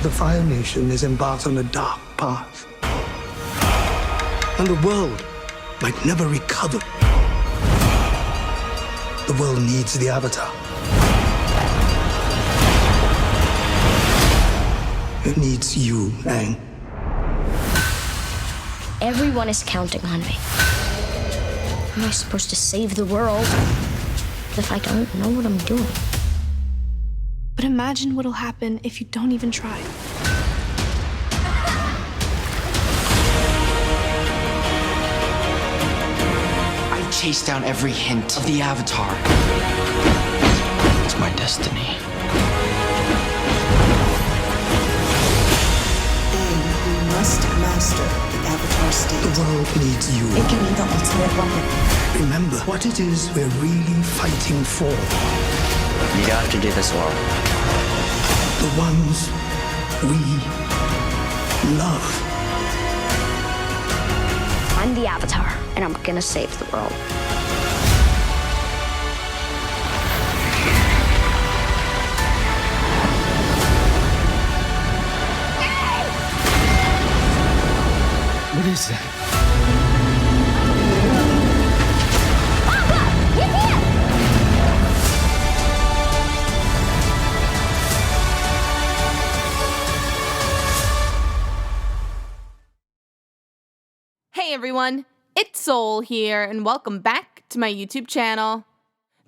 The Fire Nation is embarked on a dark path. And the world might never recover. The world needs the Avatar. It needs you, Aang. Everyone is counting on me. How am I supposed to save the world if I don't know what I'm doing? But imagine what'll happen if you don't even try. I chased down every hint of the Avatar. It's my destiny. Aang, you must master the Avatar state. The world needs you. It can be the ultimate weapon. Remember what it is we're really fighting for. You have to do this alone. The ones we love. I'm the Avatar, and I'm gonna save the world. What is that? Hey everyone, it's Soul here, and welcome back to my YouTube channel.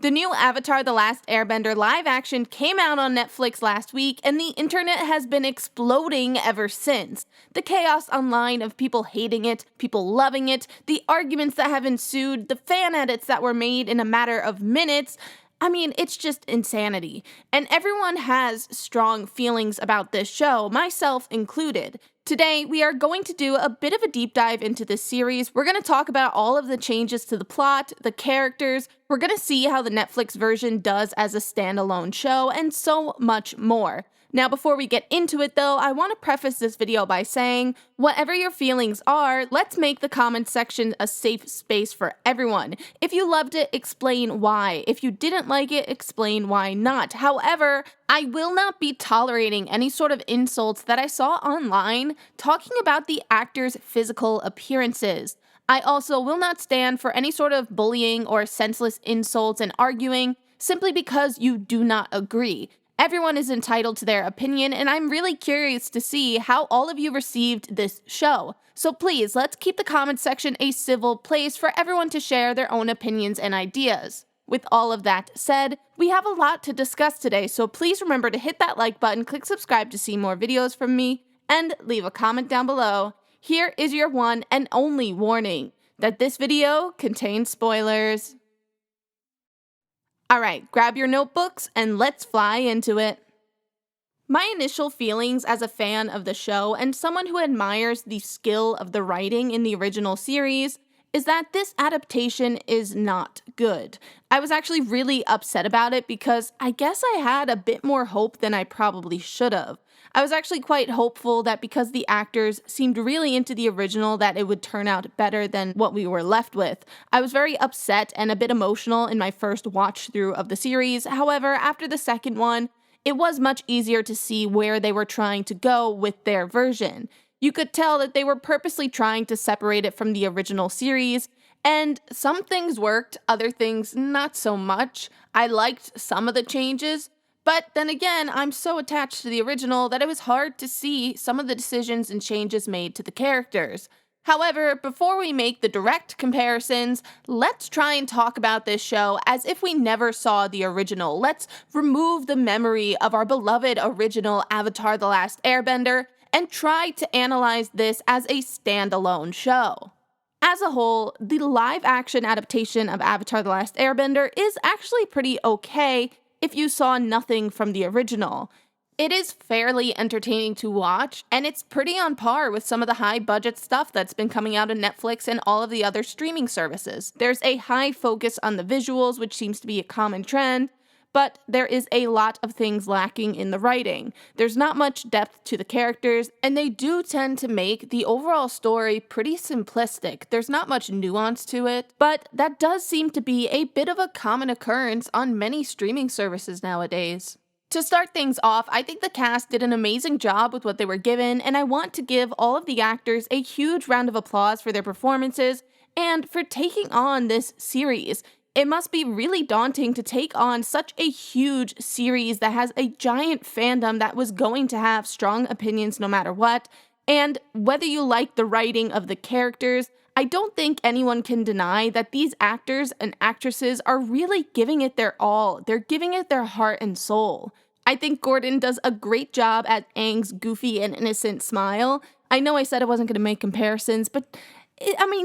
The new Avatar: The Last Airbender live action came out on Netflix last week, and the internet has been exploding ever since. The chaos online of people hating it, people loving it, the arguments that have ensued, the fan edits that were made in a matter of minutes. I mean, it's just insanity. And everyone has strong feelings about this show, myself included. Today, we are going to do a bit of a deep dive into this series. We're going to talk about all of the changes to the plot, the characters, we're going to see how the Netflix version does as a standalone show, and so much more. Now, before we get into it though, I want to preface this video by saying, whatever your feelings are, let's make the comments section a safe space for everyone. If you loved it, explain why. If you didn't like it, explain why not. However, I will not be tolerating any sort of insults that I saw online talking about the actors' physical appearances. I also will not stand for any sort of bullying or senseless insults and arguing simply because you do not agree. Everyone is entitled to their opinion, and I'm really curious to see how all of you received this show. So please, let's keep the comments section a civil place for everyone to share their own opinions and ideas. With all of that said, we have a lot to discuss today, so please remember to hit that like button, click subscribe to see more videos from me, and leave a comment down below. Here is your one and only warning, that this video contains spoilers. Alright, grab your notebooks and let's fly into it. My initial feelings as a fan of the show and someone who admires the skill of the writing in the original series is that this adaptation is not good. I was actually really upset about it because I guess I had a bit more hope than I probably should have. I was actually quite hopeful that because the actors seemed really into the original that it would turn out better than what we were left with. I was very upset and a bit emotional in my first watch through of the series. However, after the second one, it was much easier to see where they were trying to go with their version. You could tell that they were purposely trying to separate it from the original series, and some things worked, other things not so much. I liked some of the changes, but then again, I'm so attached to the original that it was hard to see some of the decisions and changes made to the characters. However, before we make the direct comparisons, let's try and talk about this show as if we never saw the original. Let's remove the memory of our beloved original Avatar: The Last Airbender and try to analyze this as a standalone show. As a whole, the live-action adaptation of Avatar: The Last Airbender is actually pretty okay if you saw nothing from the original. It is fairly entertaining to watch, and it's pretty on par with some of the high-budget stuff that's been coming out on Netflix and all of the other streaming services. There's a high focus on the visuals, which seems to be a common trend, but there is a lot of things lacking in the writing. There's not much depth to the characters, and they do tend to make the overall story pretty simplistic. There's not much nuance to it, but that does seem to be a bit of a common occurrence on many streaming services nowadays. To start things off, I think the cast did an amazing job with what they were given, and I want to give all of the actors a huge round of applause for their performances and for taking on this series. It must be really daunting to take on such a huge series that has a giant fandom that was going to have strong opinions no matter what. And whether you like the writing of the characters, I don't think anyone can deny that these actors and actresses are really giving it their all. They're giving it their heart and soul. I think Gordon does a great job at Aang's goofy and innocent smile. I know I said I wasn't going to make comparisons, but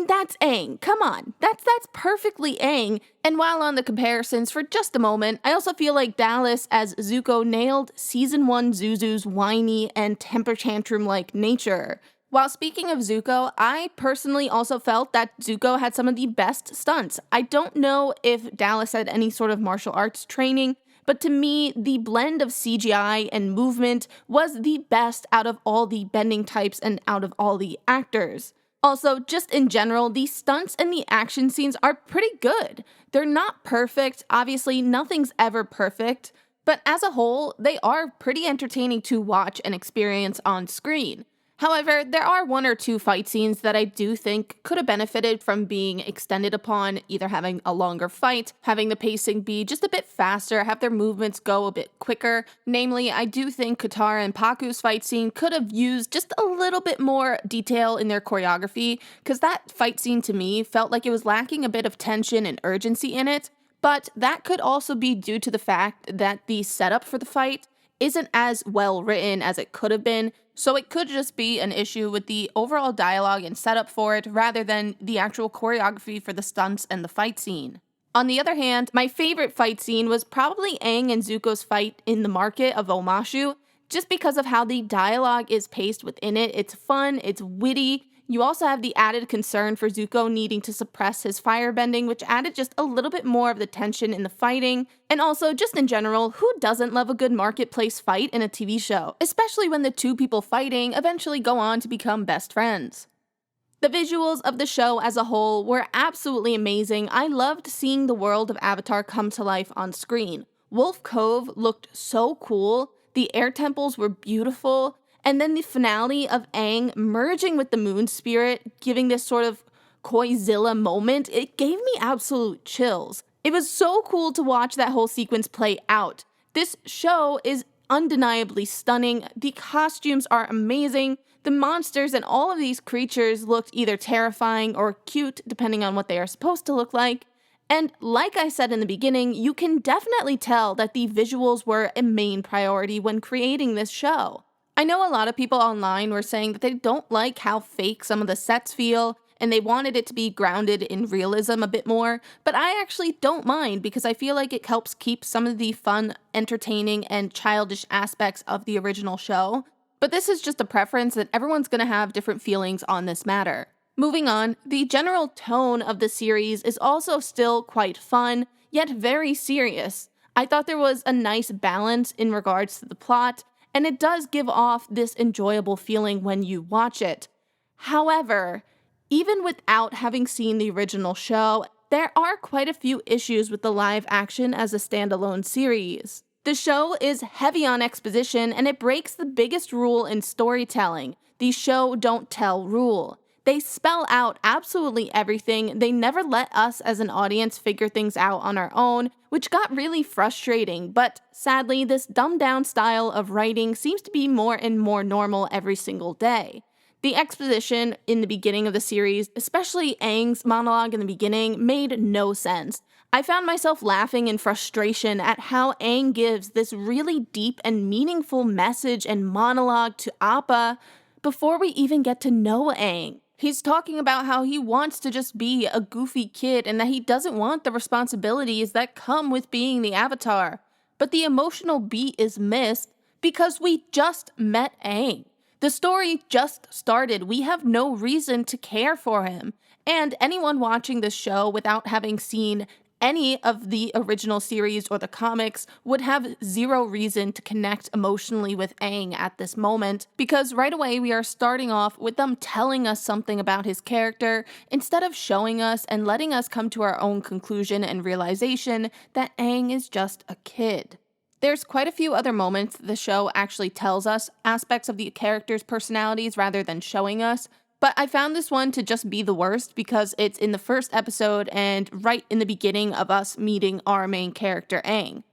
that's Aang. Come on. That's perfectly Aang. And while on the comparisons for just a moment, I also feel like Dallas as Zuko nailed Season 1 Zuzu's whiny and temper tantrum-like nature. While speaking of Zuko, I personally also felt that Zuko had some of the best stunts. I don't know if Dallas had any sort of martial arts training, but to me, the blend of CGI and movement was the best out of all the bending types and out of all the actors. Also, just in general, the stunts and the action scenes are pretty good. They're not perfect, obviously nothing's ever perfect, but as a whole, they are pretty entertaining to watch and experience on screen. However, there are one or two fight scenes that I do think could have benefited from being extended upon, either having a longer fight, having the pacing be just a bit faster, have their movements go a bit quicker. Namely, I do think Katara and Pakku's fight scene could have used just a little bit more detail in their choreography, because that fight scene to me felt like it was lacking a bit of tension and urgency in it, but that could also be due to the fact that the setup for the fight isn't as well written as it could have been, so it could just be an issue with the overall dialogue and setup for it rather than the actual choreography for the stunts and the fight scene. On the other hand, my favorite fight scene was probably Aang and Zuko's fight in the market of Omashu, just because of how the dialogue is paced within it. It's fun, it's witty. You also have the added concern for Zuko needing to suppress his firebending, which added just a little bit more of the tension in the fighting. And also, just in general, who doesn't love a good marketplace fight in a TV show? Especially when the two people fighting eventually go on to become best friends. The visuals of the show as a whole were absolutely amazing. I loved seeing the world of Avatar come to life on screen. Wolf Cove looked so cool, the air temples were beautiful, and then the finale of Aang merging with the moon spirit, giving this sort of Koizilla moment, it gave me absolute chills. It was so cool to watch that whole sequence play out. This show is undeniably stunning. The costumes are amazing. The monsters and all of these creatures looked either terrifying or cute, depending on what they are supposed to look like. And like I said in the beginning, you can definitely tell that the visuals were a main priority when creating this show. I know a lot of people online were saying that they don't like how fake some of the sets feel, and they wanted it to be grounded in realism a bit more, but I actually don't mind because I feel like it helps keep some of the fun, entertaining, and childish aspects of the original show. But this is just a preference, and everyone's gonna have different feelings on this matter. Moving on, the general tone of the series is also still quite fun, yet very serious. I thought there was a nice balance in regards to the plot, and it does give off this enjoyable feeling when you watch it. However, even without having seen the original show, there are quite a few issues with the live action as a standalone series. The show is heavy on exposition, and it breaks the biggest rule in storytelling, the show don't tell rule. They spell out absolutely everything. They never let us as an audience figure things out on our own, which got really frustrating, but sadly, this dumbed down style of writing seems to be more and more normal every single day. The exposition in the beginning of the series, especially Aang's monologue in the beginning, made no sense. I found myself laughing in frustration at how Aang gives this really deep and meaningful message and monologue to Appa before we even get to know Aang. He's talking about how he wants to just be a goofy kid and that he doesn't want the responsibilities that come with being the Avatar. But the emotional beat is missed because we just met Aang. The story just started. We have no reason to care for him. And anyone watching this show without having seen any of the original series or the comics would have zero reason to connect emotionally with Aang at this moment, because right away we are starting off with them telling us something about his character instead of showing us and letting us come to our own conclusion and realization that Aang is just a kid. There's quite a few other moments the show actually tells us aspects of the characters' personalities rather than showing us, but I found this one to just be the worst because it's in the first episode and right in the beginning of us meeting our main character, Aang.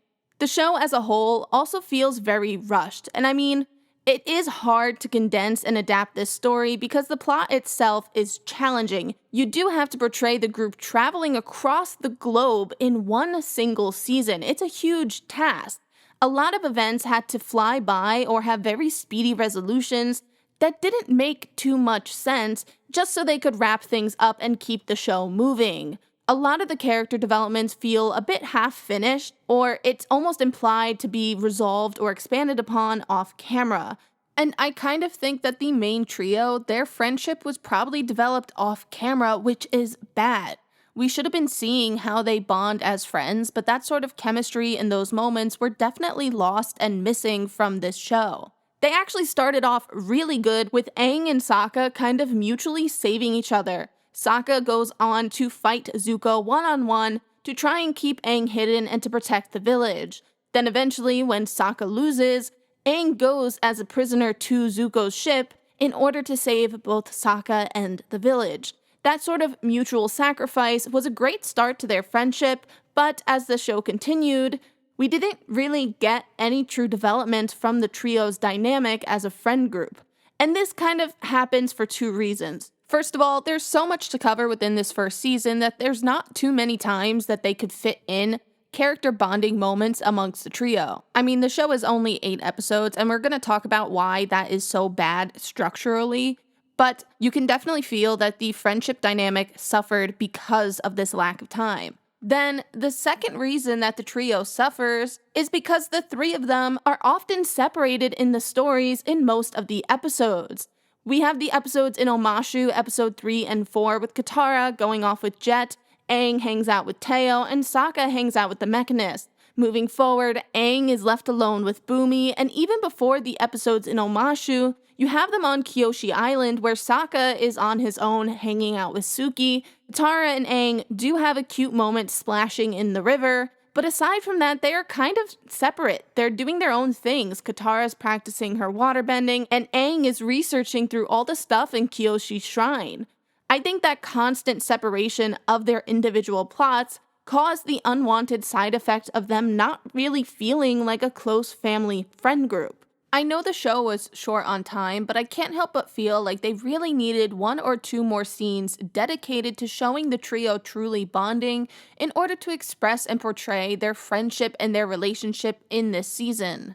The show as a whole also feels very rushed, and I mean, it is hard to condense and adapt this story because the plot itself is challenging. You do have to portray the group traveling across the globe in one single season. It's a huge task. A lot of events had to fly by or have very speedy resolutions that didn't make too much sense just so they could wrap things up and keep the show moving. A lot of the character developments feel a bit half-finished, or it's almost implied to be resolved or expanded upon off-camera. And I kind of think that the main trio, their friendship was probably developed off-camera, which is bad. We should have been seeing how they bond as friends, but that sort of chemistry in those moments were definitely lost and missing from this show. They actually started off really good with Aang and Sokka kind of mutually saving each other. Sokka goes on to fight Zuko one-on-one to try and keep Aang hidden and to protect the village. Then eventually, when Sokka loses, Aang goes as a prisoner to Zuko's ship in order to save both Sokka and the village. That sort of mutual sacrifice was a great start to their friendship, but as the show continued, we didn't really get any true development from the trio's dynamic as a friend group. And this kind of happens for two reasons. First of all, there's so much to cover within this first season that there's not too many times that they could fit in character bonding moments amongst the trio. I mean, the show is only 8 episodes, and we're going to talk about why that is so bad structurally, but you can definitely feel that the friendship dynamic suffered because of this lack of time. Then, the second reason that the trio suffers is because the three of them are often separated in the stories in most of the episodes. We have the episodes in Omashu, episode 3 and 4, with Katara going off with Jet, Aang hangs out with Teo, and Sokka hangs out with the Mechanist. Moving forward, Aang is left alone with Bumi, and even before the episodes in Omashu, you have them on Kyoshi Island, where Sokka is on his own hanging out with Suki. Katara and Aang do have a cute moment splashing in the river, but aside from that, they are kind of separate. They're doing their own things. Katara's practicing her waterbending, and Aang is researching through all the stuff in Kyoshi's shrine. I think that constant separation of their individual plots caused the unwanted side effect of them not really feeling like a close family friend group. I know the show was short on time, but I can't help but feel like they really needed 1 or 2 more scenes dedicated to showing the trio truly bonding in order to express and portray their friendship and their relationship in this season.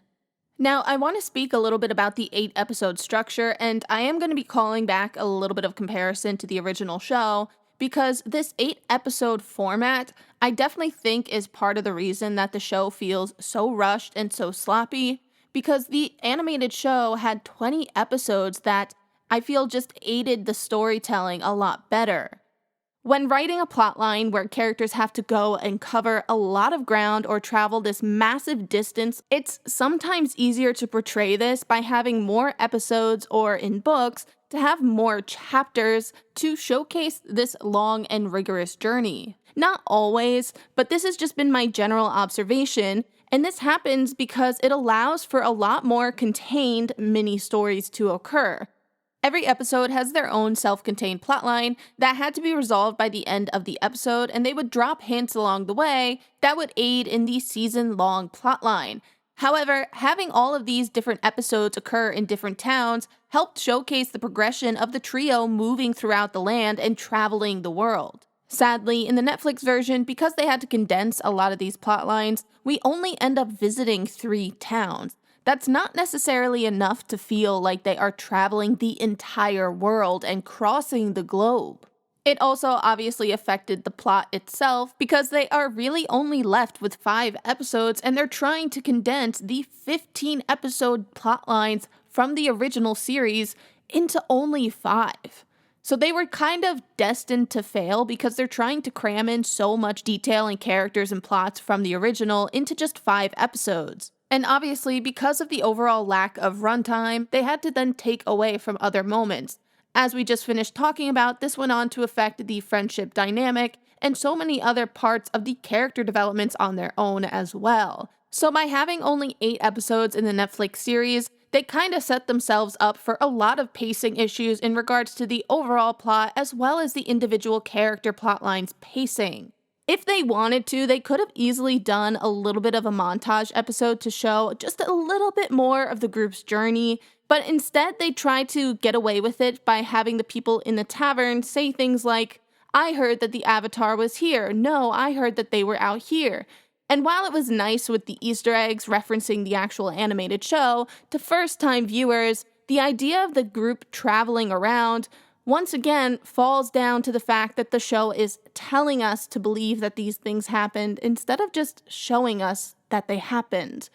Now, I want to speak a little bit about the 8-episode structure, and I am going to be calling back a little bit of comparison to the original show, because this 8-episode format, I definitely think is part of the reason that the show feels so rushed and so sloppy, because the animated show had 20 episodes that I feel just aided the storytelling a lot better. When writing a plotline where characters have to go and cover a lot of ground or travel this massive distance, it's sometimes easier to portray this by having more episodes or in books to have more chapters to showcase this long and rigorous journey. Not always, but this has just been my general observation, and this happens because it allows for a lot more contained mini stories to occur. Every episode has their own self-contained plotline that had to be resolved by the end of the episode, and they would drop hints along the way that would aid in the season-long plotline. However, having all of these different episodes occur in different towns helped showcase the progression of the trio moving throughout the land and traveling the world. Sadly, in the Netflix version, because they had to condense a lot of these plotlines, we only end up visiting 3 towns. That's not necessarily enough to feel like they are traveling the entire world and crossing the globe. It also obviously affected the plot itself because they are really only left with 5 episodes and they're trying to condense the 15-episode plotlines from the original series into only 5. So they were kind of destined to fail because they're trying to cram in so much detail and characters and plots from the original into just 5 episodes. And obviously, because of the overall lack of runtime, they had to then take away from other moments. As we just finished talking about, this went on to affect the friendship dynamic and so many other parts of the character developments on their own as well. So by having only 8 episodes in the Netflix series, they kind of set themselves up for a lot of pacing issues in regards to the overall plot as well as the individual character plotlines pacing. If they wanted to, they could have easily done a little bit of a montage episode to show just a little bit more of the group's journey, but instead they tried to get away with it by having the people in the tavern say things like, "I heard that the Avatar was here. No, I heard that they were out here." And while it was nice with the Easter eggs referencing the actual animated show, to first-time viewers, the idea of the group traveling around once again falls down to the fact that the show is telling us to believe that these things happened instead of just showing us that they happened.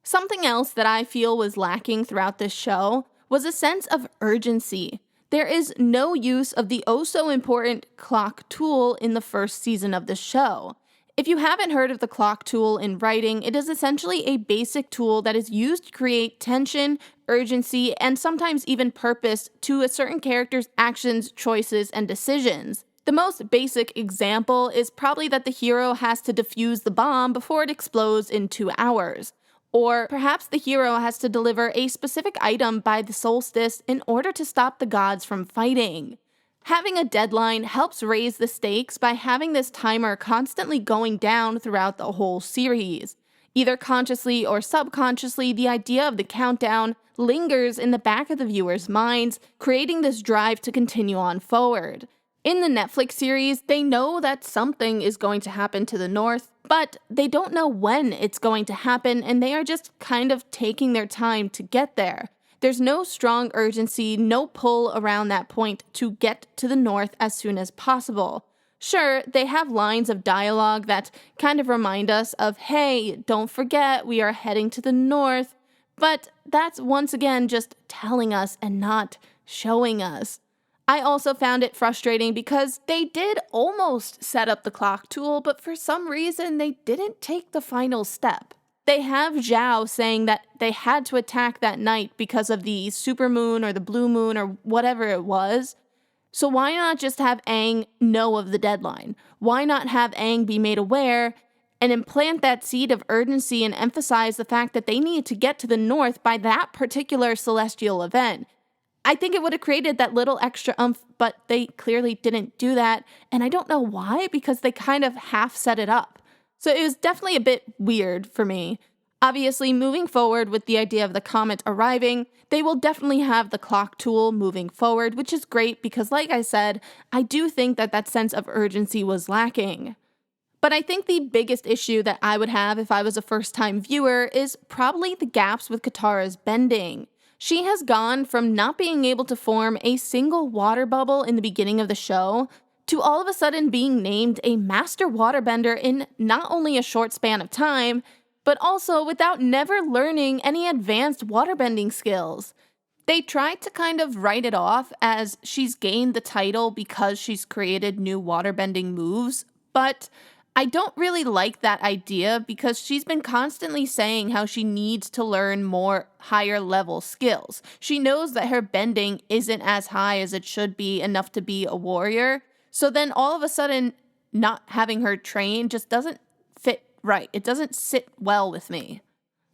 Something else that I feel was lacking throughout this show was a sense of urgency. There is no use of the oh-so-important clock tool in the first season of the show. If you haven't heard of the clock tool in writing, it is essentially a basic tool that is used to create tension, urgency, and sometimes even purpose to a certain character's actions, choices, and decisions. The most basic example is probably that the hero has to defuse the bomb before it explodes in 2 hours. Or perhaps the hero has to deliver a specific item by the solstice in order to stop the gods from fighting. Having a deadline helps raise the stakes by having this timer constantly going down throughout the whole series. Either consciously or subconsciously, the idea of the countdown lingers in the back of the viewer's minds, creating this drive to continue on forward. In the Netflix series, they know that something is going to happen to the north, but they don't know when it's going to happen, and they are just kind of taking their time to get there. There's no strong urgency, no pull around that point to get to the north as soon as possible. Sure, they have lines of dialogue that kind of remind us of, hey, don't forget, we are heading to the north, but that's once again just telling us and not showing us. I also found it frustrating because they did almost set up the clock tool, but for some reason they didn't take the final step. They have Zhao saying that they had to attack that night because of the supermoon or the blue moon or whatever it was. So why not just have Aang know of the deadline? Why not have Aang be made aware and implant that seed of urgency and emphasize the fact that they need to get to the north by that particular celestial event? I think it would have created that little extra oomph, but they clearly didn't do that. And I don't know why, because they kind of half set it up. So it was definitely a bit weird for me. Obviously, moving forward with the idea of the comet arriving, they will definitely have the clock tool moving forward, which is great because, like I said, I do think that that sense of urgency was lacking. But I think the biggest issue that I would have if I was a first-time viewer is probably the gaps with Katara's bending. She has gone from not being able to form a single water bubble in the beginning of the show to all of a sudden being named a master waterbender in not only a short span of time, but also without never learning any advanced waterbending skills. They tried to kind of write it off as she's gained the title because she's created new waterbending moves, but I don't really like that idea because she's been constantly saying how she needs to learn more higher level skills. She knows that her bending isn't as high as it should be enough to be a warrior. So then all of a sudden, not having her train just doesn't fit right. It doesn't sit well with me.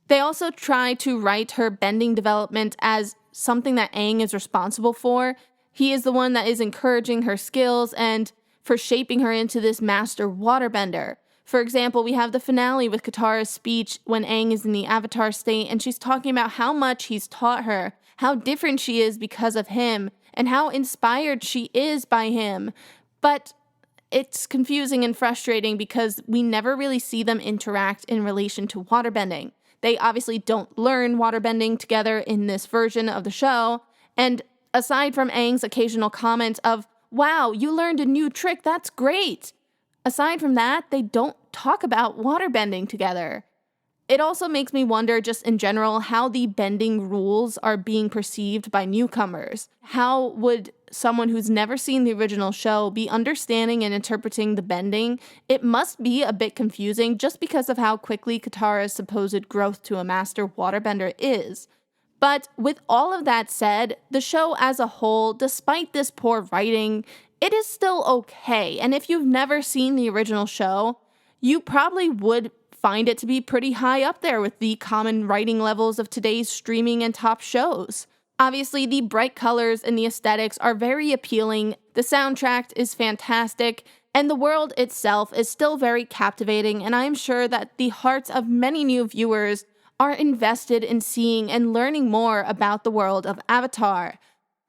They also try to write her bending development as something that Aang is responsible for. He is the one that is encouraging her skills and for shaping her into this master waterbender. For example, we have the finale with Katara's speech when Aang is in the Avatar state and she's talking about how much he's taught her, how different she is because of him, and how inspired she is by him. But it's confusing and frustrating because we never really see them interact in relation to waterbending. They obviously don't learn waterbending together in this version of the show, and aside from Aang's occasional comment of, "Wow, you learned a new trick, that's great!" Aside from that, they don't talk about waterbending together. It also makes me wonder, just in general, how the bending rules are being perceived by newcomers. How would someone who's never seen the original show be understanding and interpreting the bending? It must be a bit confusing just because of how quickly Katara's supposed growth to a master waterbender is. But with all of that said, the show as a whole, despite this poor writing, it is still okay. And if you've never seen the original show, you probably would find it to be pretty high up there with the common writing levels of today's streaming and top shows. Obviously, the bright colors and the aesthetics are very appealing, the soundtrack is fantastic, and the world itself is still very captivating, and I am sure that the hearts of many new viewers are invested in seeing and learning more about the world of Avatar.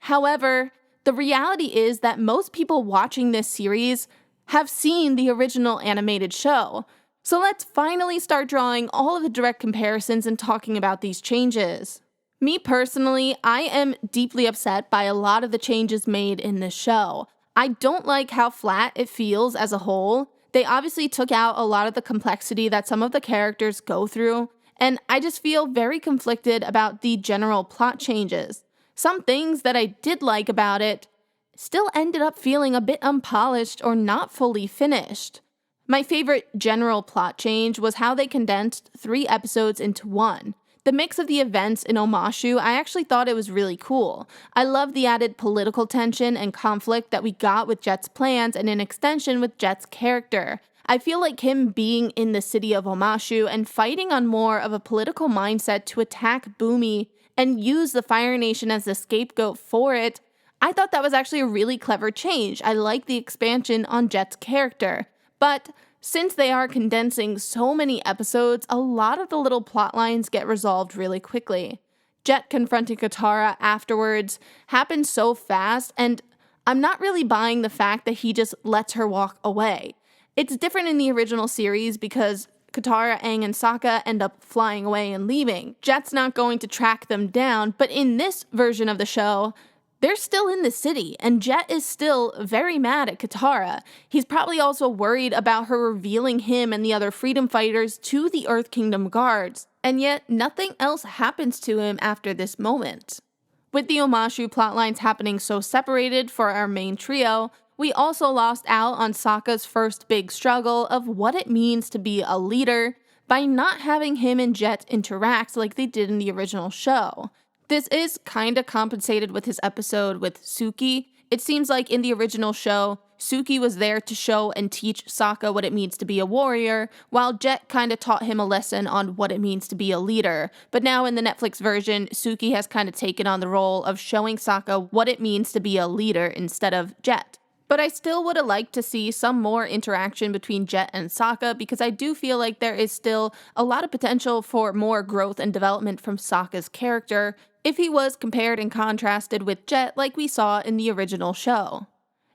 However, the reality is that most people watching this series have seen the original animated show. So let's finally start drawing all of the direct comparisons and talking about these changes. Me personally, I am deeply upset by a lot of the changes made in this show. I don't like how flat it feels as a whole. They obviously took out a lot of the complexity that some of the characters go through, and I just feel very conflicted about the general plot changes. Some things that I did like about it still ended up feeling a bit unpolished or not fully finished. My favorite general plot change was how they condensed 3 episodes into 1. The mix of the events in Omashu, I actually thought it was really cool. I love the added political tension and conflict that we got with Jet's plans and an extension with Jet's character. I feel like him being in the city of Omashu and fighting on more of a political mindset to attack Bumi and use the Fire Nation as the scapegoat for it, I thought that was actually a really clever change. I like the expansion on Jet's character. But since they are condensing so many episodes, a lot of the little plot lines get resolved really quickly. Jet confronting Katara afterwards happened so fast, and I'm not really buying the fact that he just lets her walk away. It's different in the original series because Katara, Aang, and Sokka end up flying away and leaving. Jet's not going to track them down, but in this version of the show, they're still in the city, and Jet is still very mad at Katara. He's probably also worried about her revealing him and the other freedom fighters to the Earth Kingdom guards, and yet nothing else happens to him after this moment. With the Omashu plotlines happening so separated for our main trio, we also lost out on Sokka's first big struggle of what it means to be a leader by not having him and Jet interact like they did in the original show. This is kinda compensated with his episode with Suki. It seems like in the original show, Suki was there to show and teach Sokka what it means to be a warrior, while Jet kinda taught him a lesson on what it means to be a leader. But now in the Netflix version, Suki has kinda taken on the role of showing Sokka what it means to be a leader instead of Jet. But I still would have liked to see some more interaction between Jet and Sokka because I do feel like there is still a lot of potential for more growth and development from Sokka's character if he was compared and contrasted with Jet like we saw in the original show.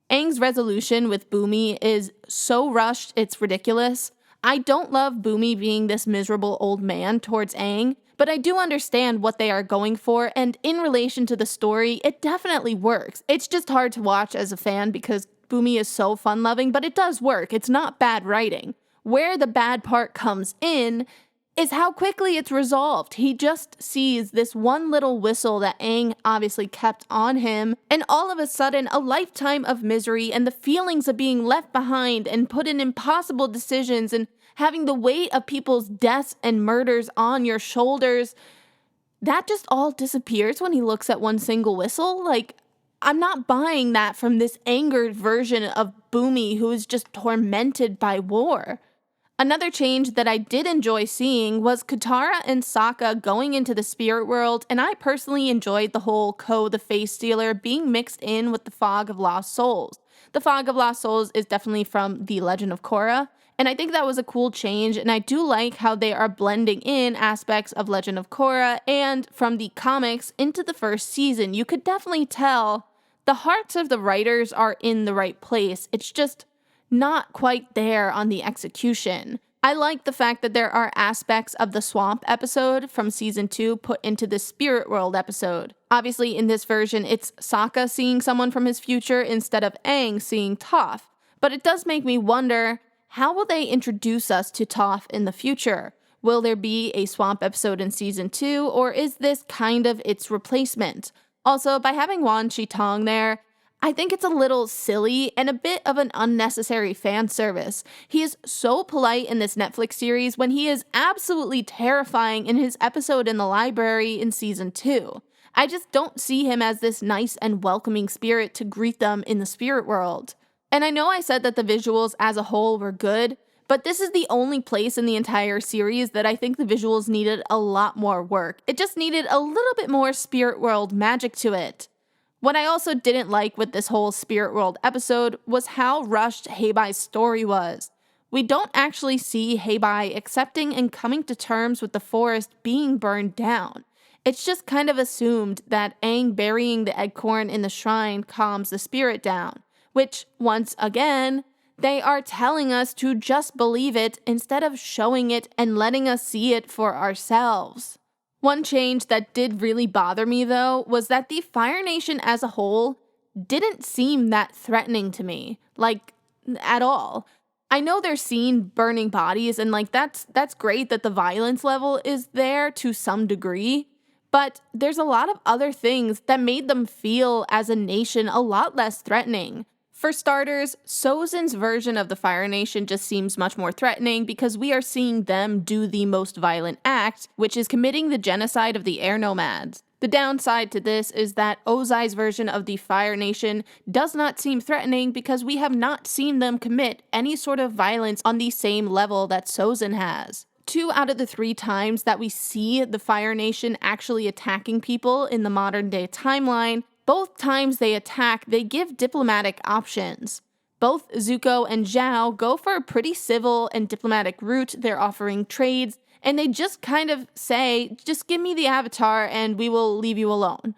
Aang's resolution with Bumi is so rushed it's ridiculous. I don't love Bumi being this miserable old man towards Aang, but I do understand what they are going for, and in relation to the story, it definitely works. It's just hard to watch as a fan because Bumi is so fun-loving, but it does work. It's not bad writing. Where the bad part comes in is how quickly it's resolved. He just sees this one little whistle that Aang obviously kept on him, and all of a sudden a lifetime of misery and the feelings of being left behind and put in impossible decisions and having the weight of people's deaths and murders on your shoulders, that just all disappears when he looks at one single whistle. Like, I'm not buying that from this angered version of Bumi who is just tormented by war. Another change that I did enjoy seeing was Katara and Sokka going into the spirit world, and I personally enjoyed the whole Ko the Face Stealer being mixed in with the Fog of Lost Souls. The Fog of Lost Souls is definitely from The Legend of Korra, and I think that was a cool change, and I do like how they are blending in aspects of Legend of Korra and from the comics into the first season. You could definitely tell the hearts of the writers are in the right place. It's just not quite there on the execution. I like the fact that there are aspects of the swamp episode from season 2 put into the spirit world episode. Obviously in this version it's Sokka seeing someone from his future instead of Aang seeing Toph. But it does make me wonder, how will they introduce us to Toph in the future? Will there be a swamp episode in season 2, or is this kind of its replacement? Also, by having Wan Shi-tong there, I think it's a little silly and a bit of an unnecessary fan service. He is so polite in this Netflix series when he is absolutely terrifying in his episode in the library in season 2. I just don't see him as this nice and welcoming spirit to greet them in the spirit world. And I know I said that the visuals as a whole were good, but this is the only place in the entire series that I think the visuals needed a lot more work. It just needed a little bit more spirit world magic to it. What I also didn't like with this whole spirit world episode was how rushed Heibai's story was. We don't actually see Heibai accepting and coming to terms with the forest being burned down. It's just kind of assumed that Aang burying the eggcorn in the shrine calms the spirit down, which, once again, they are telling us to just believe it instead of showing it and letting us see it for ourselves. One change that did really bother me, though, was that the Fire Nation as a whole didn't seem that threatening to me, at all. I know they're seen burning bodies, and that's great that the violence level is there to some degree, but there's a lot of other things that made them feel as a nation a lot less threatening. For starters, Sozin's version of the Fire Nation just seems much more threatening because we are seeing them do the most violent act, which is committing the genocide of the air nomads. The downside to this is that Ozai's version of the Fire Nation does not seem threatening because we have not seen them commit any sort of violence on the same level that Sozin has. 2 out of the 3 times that we see the Fire Nation actually attacking people in the modern day timeline, both times they attack, they give diplomatic options. Both Zuko and Zhao go for a pretty civil and diplomatic route. They're offering trades, and they just kind of say, just give me the avatar and we will leave you alone.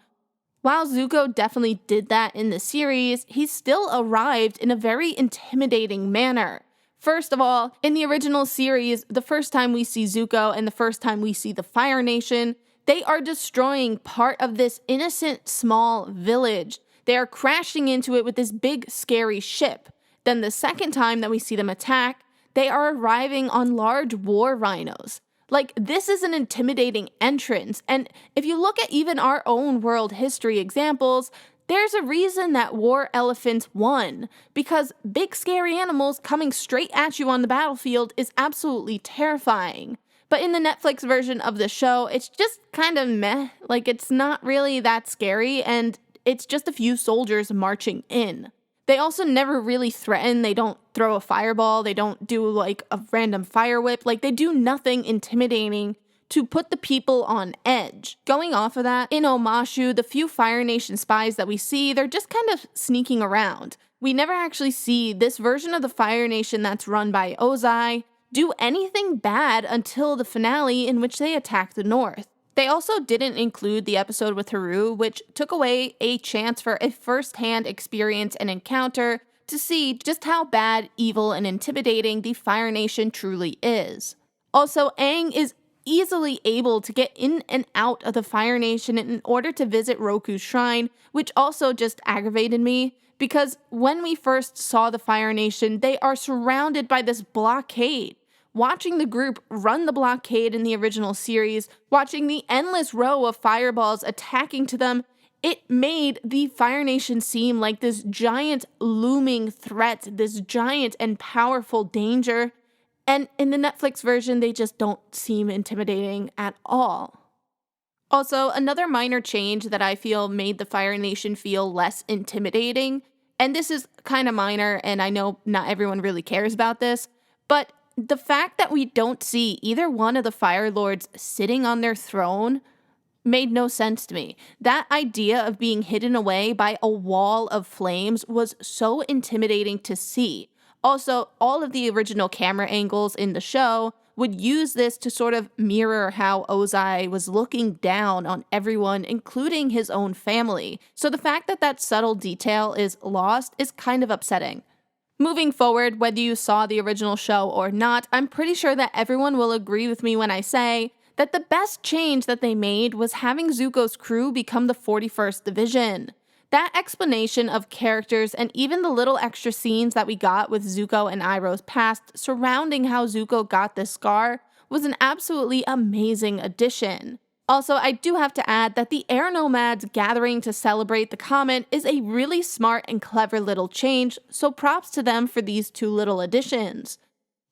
While Zuko definitely did that in the series, he still arrived in a very intimidating manner. First of all, in the original series, the first time we see Zuko and the first time we see the Fire Nation, they are destroying part of this innocent small village. They are crashing into it with this big scary ship. Then the second time that we see them attack, they are arriving on large war rhinos. This is an intimidating entrance, and if you look at even our own world history examples, there's a reason that war elephants won, because big scary animals coming straight at you on the battlefield is absolutely terrifying. But in the Netflix version of the show, it's just kind of meh. It's not really that scary, and it's just a few soldiers marching in. They also never really threaten. They don't throw a fireball. They don't do a random fire whip. They do nothing intimidating to put the people on edge. Going off of that, in Omashu, the few Fire Nation spies that we see, they're just kind of sneaking around. We never actually see this version of the Fire Nation that's run by Ozai do anything bad until the finale in which they attack the North. They also didn't include the episode with Haru, which took away a chance for a first-hand experience and encounter to see just how bad, evil, and intimidating the Fire Nation truly is. Also, Aang is easily able to get in and out of the Fire Nation in order to visit Roku's shrine, which also just aggravated me, because when we first saw the Fire Nation, they are surrounded by this blockade. Watching the group run the blockade in the original series, watching the endless row of fireballs attacking to them, it made the Fire Nation seem like this giant looming threat, this giant and powerful danger. And in the Netflix version, they just don't seem intimidating at all. Also, another minor change that I feel made the Fire Nation feel less intimidating, and this is kind of minor, and I know not everyone really cares about this, but the fact that we don't see either one of the Fire Lords sitting on their throne made no sense to me. That idea of being hidden away by a wall of flames was so intimidating to see. Also, all of the original camera angles in the show would use this to sort of mirror how Ozai was looking down on everyone, including his own family. So the fact that that subtle detail is lost is kind of upsetting. Moving forward, whether you saw the original show or not, I'm pretty sure that everyone will agree with me when I say that the best change that they made was having Zuko's crew become the 41st Division. That explanation of characters and even the little extra scenes that we got with Zuko and Iroh's past surrounding how Zuko got this scar was an absolutely amazing addition. Also, I do have to add that the air nomads gathering to celebrate the comet is a really smart and clever little change, so props to them for these 2 little additions.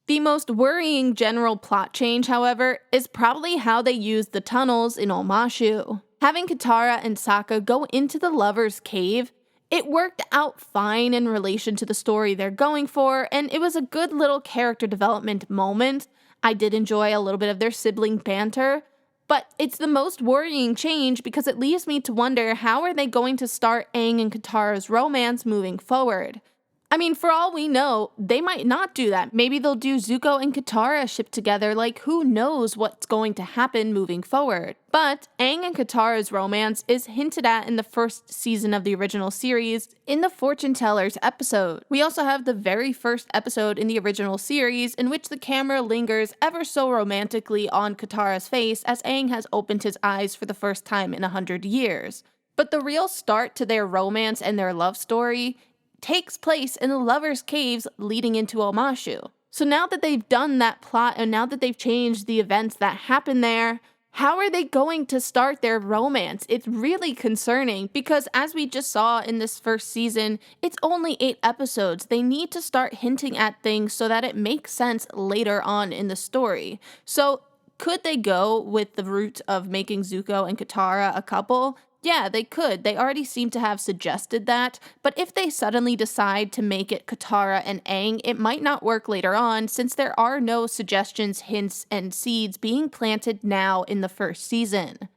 The most worrying general plot change, however, is probably how they used the tunnels in Omashu. Having Katara and Sokka go into the Lover's Cave It worked out fine in relation to the story they're going for, and it was a good little character development moment. I did enjoy a little bit of their sibling banter, but it's the most worrying change because it leaves me to wonder, how are they going to start Aang and Katara's romance moving forward? I mean, for all we know, they might not do that. Maybe they'll do Zuko and Katara ship together, like who knows what's going to happen moving forward. But Aang and Katara's romance is hinted at in the first season of the original series, in the Fortune Tellers episode. We also have the very first episode in the original series in which the camera lingers ever so romantically on Katara's face as Aang has opened his eyes for the first time in 100 years. But the real start to their romance and their love story takes place in the Lover's Caves leading into Omashu. So now that they've done that plot and now that they've changed the events that happen there, how are they going to start their romance? It's really concerning because, as we just saw in this first season, it's only 8 episodes. They need to start hinting at things so that it makes sense later on in the story. So could they go with the route of making Zuko and Katara a couple? Yeah, they could. They already seem to have suggested that, but if they suddenly decide to make it Katara and Aang, it might not work later on since there are no suggestions, hints, and seeds being planted now in the first season.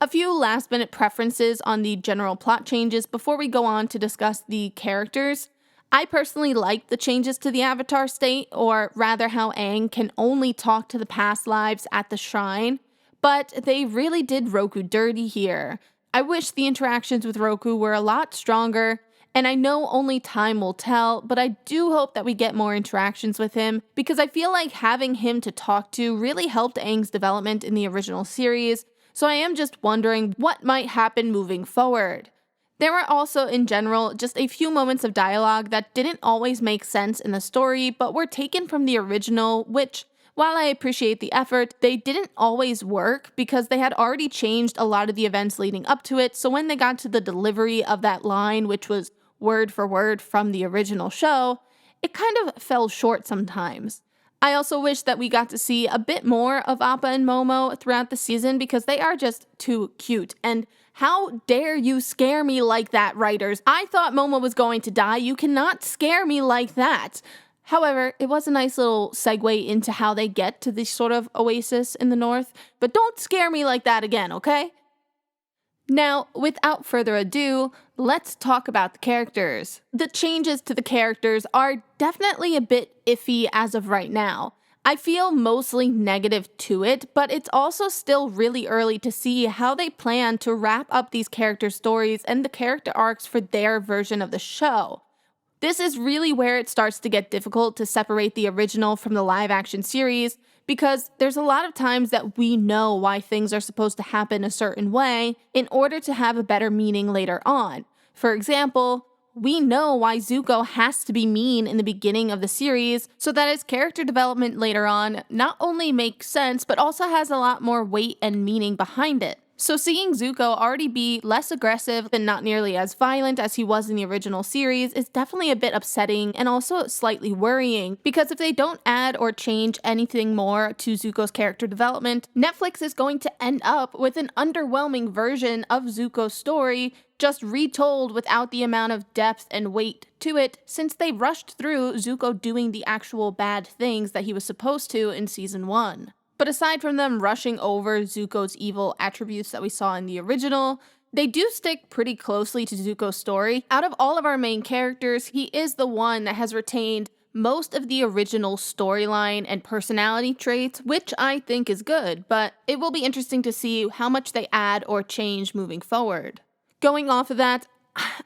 A few last-minute preferences on the general plot changes before we go on to discuss the characters. I personally like the changes to the Avatar state, or rather how Aang can only talk to the past lives at the shrine. But they really did Roku dirty here. I wish the interactions with Roku were a lot stronger, and I know only time will tell, but I do hope that we get more interactions with him, because I feel like having him to talk to really helped Aang's development in the original series, so I am just wondering what might happen moving forward. There were also, in general, just a few moments of dialogue that didn't always make sense in the story, but were taken from the original, which, while I appreciate the effort, they didn't always work because they had already changed a lot of the events leading up to it, so when they got to the delivery of that line, which was word for word from the original show, it kind of fell short sometimes. I also wish that we got to see a bit more of Appa and Momo throughout the season because they are just too cute, and how dare you scare me like that, writers? I thought Momo was going to die. You cannot scare me like that. However, it was a nice little segue into how they get to this sort of oasis in the north, but don't scare me like that again, okay? Now, without further ado, let's talk about the characters. The changes to the characters are definitely a bit iffy as of right now. I feel mostly negative to it, but it's also still really early to see how they plan to wrap up these character stories and the character arcs for their version of the show. This is really where it starts to get difficult to separate the original from the live-action series, because there's a lot of times that we know why things are supposed to happen a certain way in order to have a better meaning later on. For example, we know why Zuko has to be mean in the beginning of the series so that his character development later on not only makes sense, but also has a lot more weight and meaning behind it. So seeing Zuko already be less aggressive and not nearly as violent as he was in the original series is definitely a bit upsetting and also slightly worrying, because if they don't add or change anything more to Zuko's character development, Netflix is going to end up with an underwhelming version of Zuko's story, just retold without the amount of depth and weight to it, since they rushed through Zuko doing the actual bad things that he was supposed to in season 1. But aside from them rushing over Zuko's evil attributes that we saw in the original, they do stick pretty closely to Zuko's story. Out of all of our main characters, he is the one that has retained most of the original storyline and personality traits, which I think is good, but it will be interesting to see how much they add or change moving forward. Going off of that,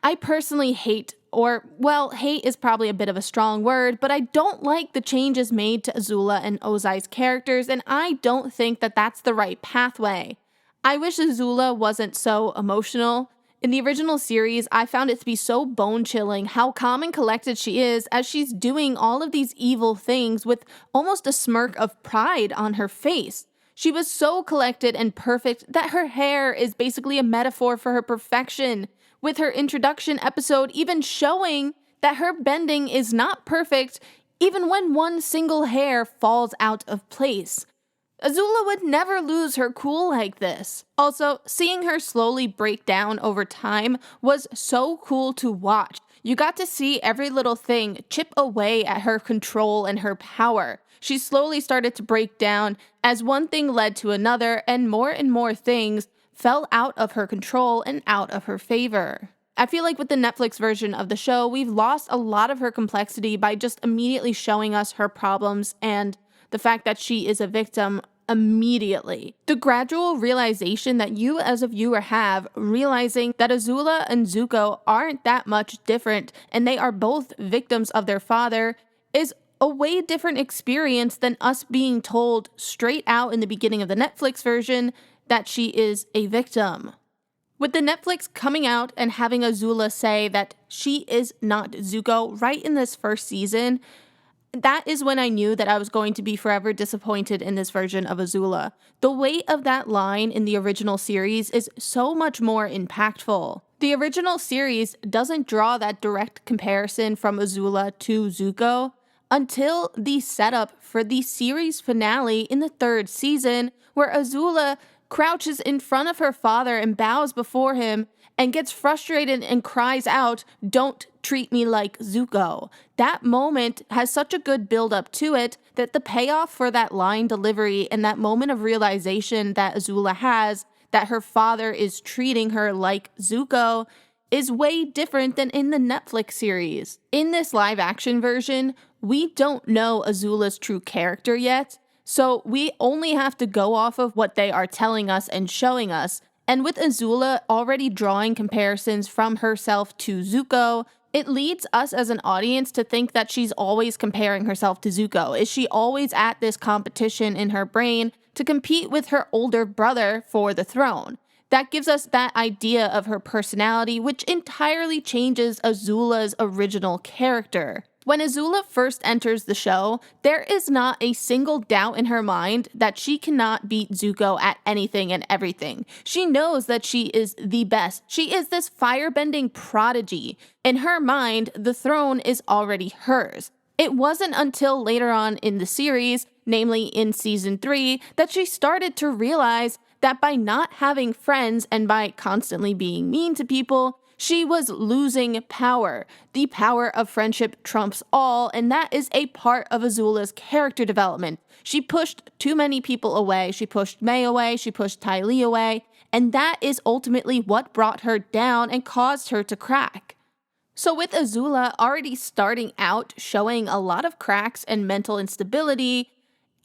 I personally hate is probably a bit of a strong word, but I don't like the changes made to Azula and Ozai's characters, and I don't think that that's the right pathway. I wish Azula wasn't so emotional. In the original series, I found it to be so bone-chilling how calm and collected she is as she's doing all of these evil things with almost a smirk of pride on her face. She was so collected and perfect that her hair is basically a metaphor for her perfection, with her introduction episode even showing that her bending is not perfect even when one single hair falls out of place. Azula would never lose her cool like this. Also, seeing her slowly break down over time was so cool to watch. You got to see every little thing chip away at her control and her power. She slowly started to break down as one thing led to another, and more things fell out of her control and out of her favor. I feel like with the Netflix version of the show, we've lost a lot of her complexity by just immediately showing us her problems and the fact that she is a victim immediately. The gradual realization that you as a viewer have, realizing that Azula and Zuko aren't that much different and they are both victims of their father, is a way different experience than us being told straight out in the beginning of the Netflix version that she is a victim. With the Netflix coming out and having Azula say that she is not Zuko right in this first season, that is when I knew that I was going to be forever disappointed in this version of Azula. The weight of that line in the original series is so much more impactful. The original series doesn't draw that direct comparison from Azula to Zuko until the setup for the series finale in the third season, where Azula crouches in front of her father and bows before him and gets frustrated and cries out, "Don't treat me like Zuko." That moment has such a good build up to it that the payoff for that line delivery and that moment of realization that Azula has that her father is treating her like Zuko is way different than in the Netflix series. In this live action version, we don't know Azula's true character yet, so we only have to go off of what they are telling us and showing us. And with Azula already drawing comparisons from herself to Zuko, it leads us as an audience to think that she's always comparing herself to Zuko. Is she always at this competition in her brain to compete with her older brother for the throne? That gives us that idea of her personality, which entirely changes Azula's original character. When Azula first enters the show, there is not a single doubt in her mind that she cannot beat Zuko at anything and everything. She knows that she is the best. She is this firebending prodigy. In her mind, the throne is already hers. It wasn't until later on in the series, namely in season 3, that she started to realize that by not having friends and by constantly being mean to people, she was losing power. The power of friendship trumps all, and that is a part of Azula's character development. She pushed too many people away. She pushed May away, she pushed Ty Lee away, and that is ultimately what brought her down and caused her to crack. So with Azula already starting out showing a lot of cracks and mental instability,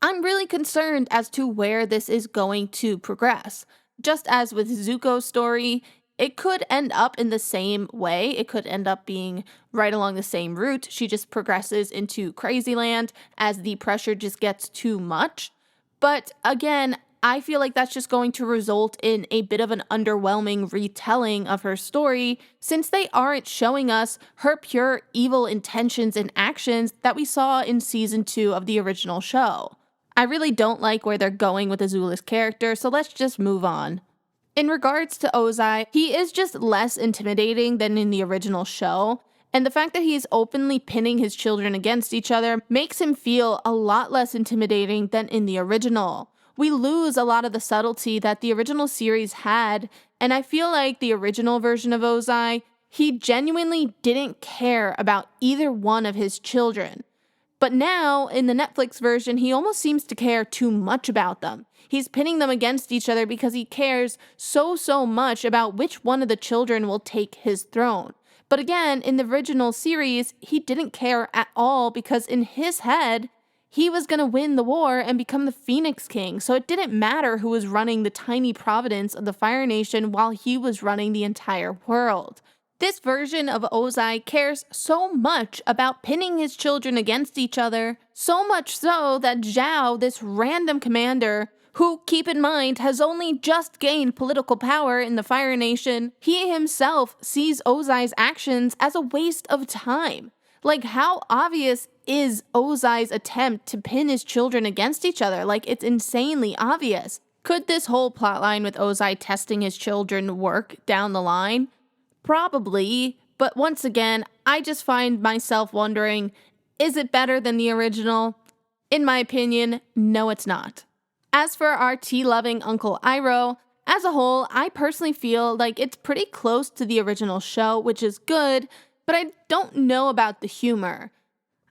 I'm really concerned as to where this is going to progress. Just as with Zuko's story, it could end up in the same way. It could end up being right along the same route. She just progresses into crazy land as the pressure just gets too much. But again, I feel like that's just going to result in a bit of an underwhelming retelling of her story, since they aren't showing us her pure evil intentions and actions that we saw in season 2 of the original show. I really don't like where they're going with Azula's character, so let's just move on. In regards to Ozai, he is just less intimidating than in the original show, and the fact that he's openly pinning his children against each other makes him feel a lot less intimidating than in the original. We lose a lot of the subtlety that the original series had, and I feel like the original version of Ozai, he genuinely didn't care about either one of his children. But now, in the Netflix version, he almost seems to care too much about them. He's pinning them against each other because he cares so much about which one of the children will take his throne. But again, in the original series, he didn't care at all because in his head, he was going to win the war and become the Phoenix King. So it didn't matter who was running the tiny province of the Fire Nation while he was running the entire world. This version of Ozai cares so much about pinning his children against each other, so much so that Zhao, this random commander, who, keep in mind, has only just gained political power in the Fire Nation, he himself sees Ozai's actions as a waste of time. Like, how obvious is Ozai's attempt to pin his children against each other? Like, it's insanely obvious. Could this whole plotline with Ozai testing his children work down the line? Probably, but once again, I just find myself wondering, is it better than the original? In my opinion, no, it's not. As for our tea-loving Uncle Iroh, as a whole, I personally feel like it's pretty close to the original show, which is good, but I don't know about the humor.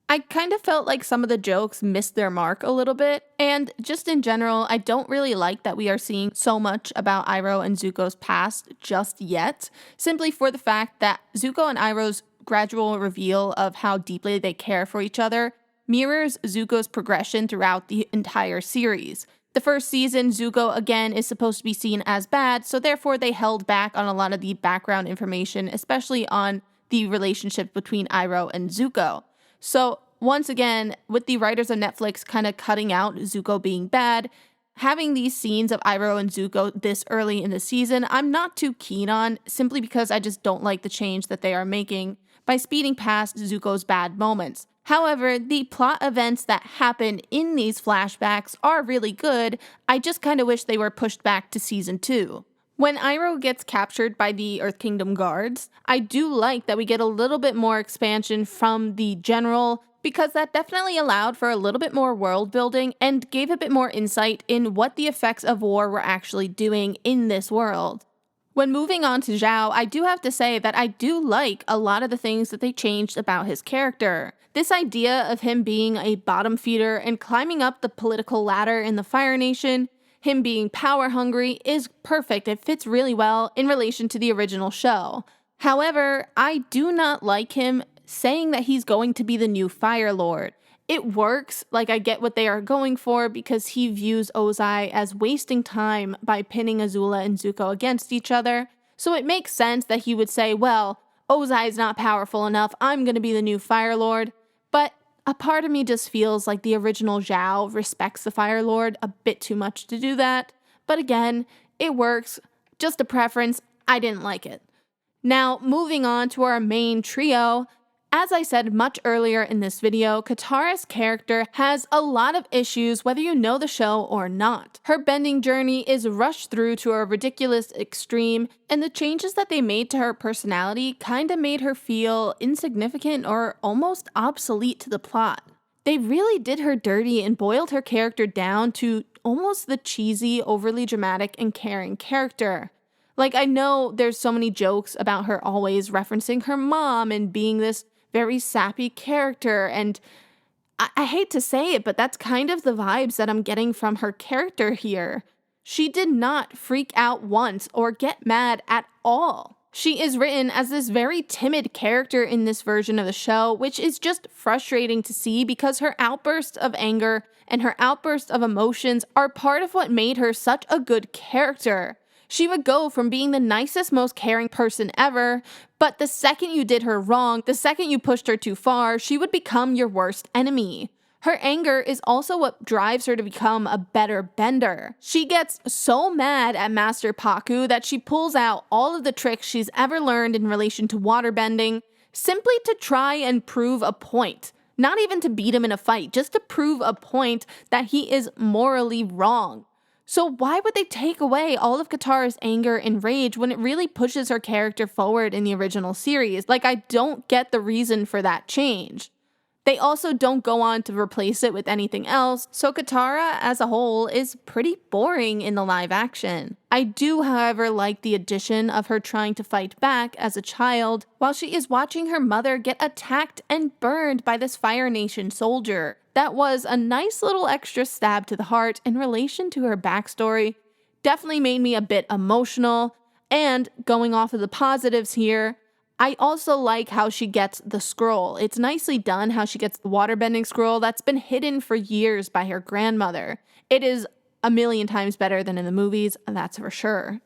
I kind of felt like some of the jokes missed their mark a little bit, and just in general, I don't really like that we are seeing so much about Iroh and Zuko's past just yet, simply for the fact that Zuko and Iroh's gradual reveal of how deeply they care for each other mirrors Zuko's progression throughout the entire series. The first season, Zuko again is supposed to be seen as bad, so therefore they held back on a lot of the background information, especially on the relationship between Iroh and Zuko. So once again, with the writers of Netflix kind of cutting out Zuko being bad, having these scenes of Iroh and Zuko this early in the season, I'm not too keen on, simply because I just don't like the change that they are making by speeding past Zuko's bad moments. However, the plot events that happen in these flashbacks are really good. I just kind of wish they were pushed back to season 2. When Iroh gets captured by the Earth Kingdom guards, I do like that we get a little bit more expansion from the general, because that definitely allowed for a little bit more world building and gave a bit more insight in what the effects of war were actually doing in this world. When moving on to Zhao, I do have to say that I do like a lot of the things that they changed about his character. This idea of him being a bottom feeder and climbing up the political ladder in the Fire Nation, him being power hungry, is perfect. It fits really well in relation to the original show. However, I do not like him saying that he's going to be the new Fire Lord. It works, like I get what they are going for, because he views Ozai as wasting time by pinning Azula and Zuko against each other. So it makes sense that he would say, well, Ozai is not powerful enough, I'm going to be the new Fire Lord. But a part of me just feels like the original Zhao respects the Fire Lord a bit too much to do that. But again, it works. Just a preference. I didn't like it. Now, moving on to our main trio. As I said much earlier in this video, Katara's character has a lot of issues whether you know the show or not. Her bending journey is rushed through to a ridiculous extreme, and the changes that they made to her personality kinda made her feel insignificant or almost obsolete to the plot. They really did her dirty and boiled her character down to almost the cheesy, overly dramatic, and caring character. Like, I know there's so many jokes about her always referencing her mom and being this very sappy character, and I hate to say it, but that's kind of the vibes that I'm getting from her character here. She did not freak out once or get mad at all. She is written as this very timid character in this version of the show, which is just frustrating to see because her outbursts of anger and her outbursts of emotions are part of what made her such a good character. She would go from being the nicest, most caring person ever, but the second you did her wrong, the second you pushed her too far, she would become your worst enemy. Her anger is also what drives her to become a better bender. She gets so mad at Master Pakku that she pulls out all of the tricks she's ever learned in relation to waterbending, simply to try and prove a point. Not even to beat him in a fight, just to prove a point that he is morally wrong. So why would they take away all of Katara's anger and rage when it really pushes her character forward in the original series? Like, I don't get the reason for that change. They also don't go on to replace it with anything else, so Katara as a whole is pretty boring in the live action. I do, however, like the addition of her trying to fight back as a child while she is watching her mother get attacked and burned by this Fire Nation soldier. That was a nice little extra stab to the heart in relation to her backstory. Definitely made me a bit emotional, and going off of the positives here, I also like how she gets the scroll. It's nicely done how she gets the waterbending scroll that's been hidden for years by her grandmother. It is a million times better than in the movies, that's for sure.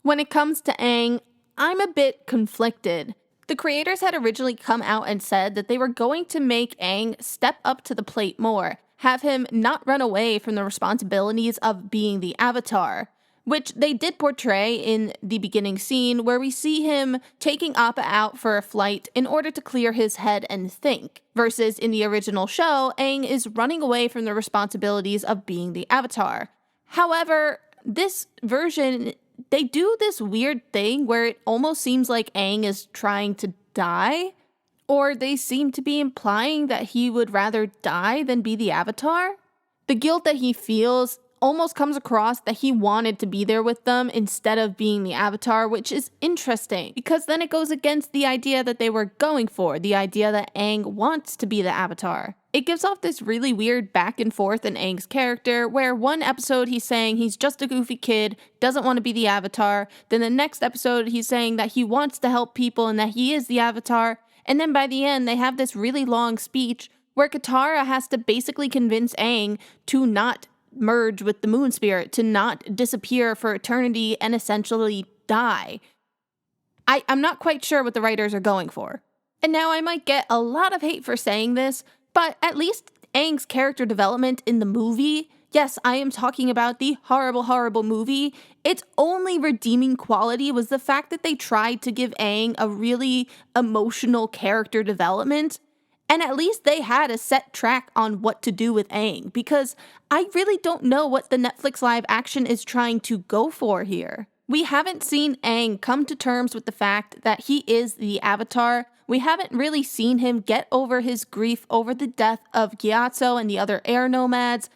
When it comes to Aang, I'm a bit conflicted. The creators had originally come out and said that they were going to make Aang step up to the plate more, have him not run away from the responsibilities of being the Avatar, which they did portray in the beginning scene where we see him taking Appa out for a flight in order to clear his head and think, versus in the original show, Aang is running away from the responsibilities of being the Avatar. However, this version, they do this weird thing where it almost seems like Aang is trying to die, or they seem to be implying that he would rather die than be the Avatar. The guilt that he feels almost comes across that he wanted to be there with them instead of being the Avatar, which is interesting because then it goes against the idea that they were going for, the idea that Aang wants to be the Avatar. It gives off this really weird back and forth in Aang's character, where one episode he's saying he's just a goofy kid, doesn't want to be the Avatar, then the next episode he's saying that he wants to help people and that he is the Avatar, and then by the end they have this really long speech where Katara has to basically convince Aang to not merge with the moon spirit, to not disappear for eternity and essentially die. I'm not quite sure what the writers are going for. And now I might get a lot of hate for saying this, but at least Aang's character development in the movie, yes, I am talking about the horrible, horrible movie, its only redeeming quality was the fact that they tried to give Aang a really emotional character development. And at least they had a set track on what to do with Aang, because I really don't know what the Netflix live action is trying to go for here. We haven't seen Aang come to terms with the fact that he is the Avatar. We haven't really seen him get over his grief over the death of Gyatso and the other air nomads.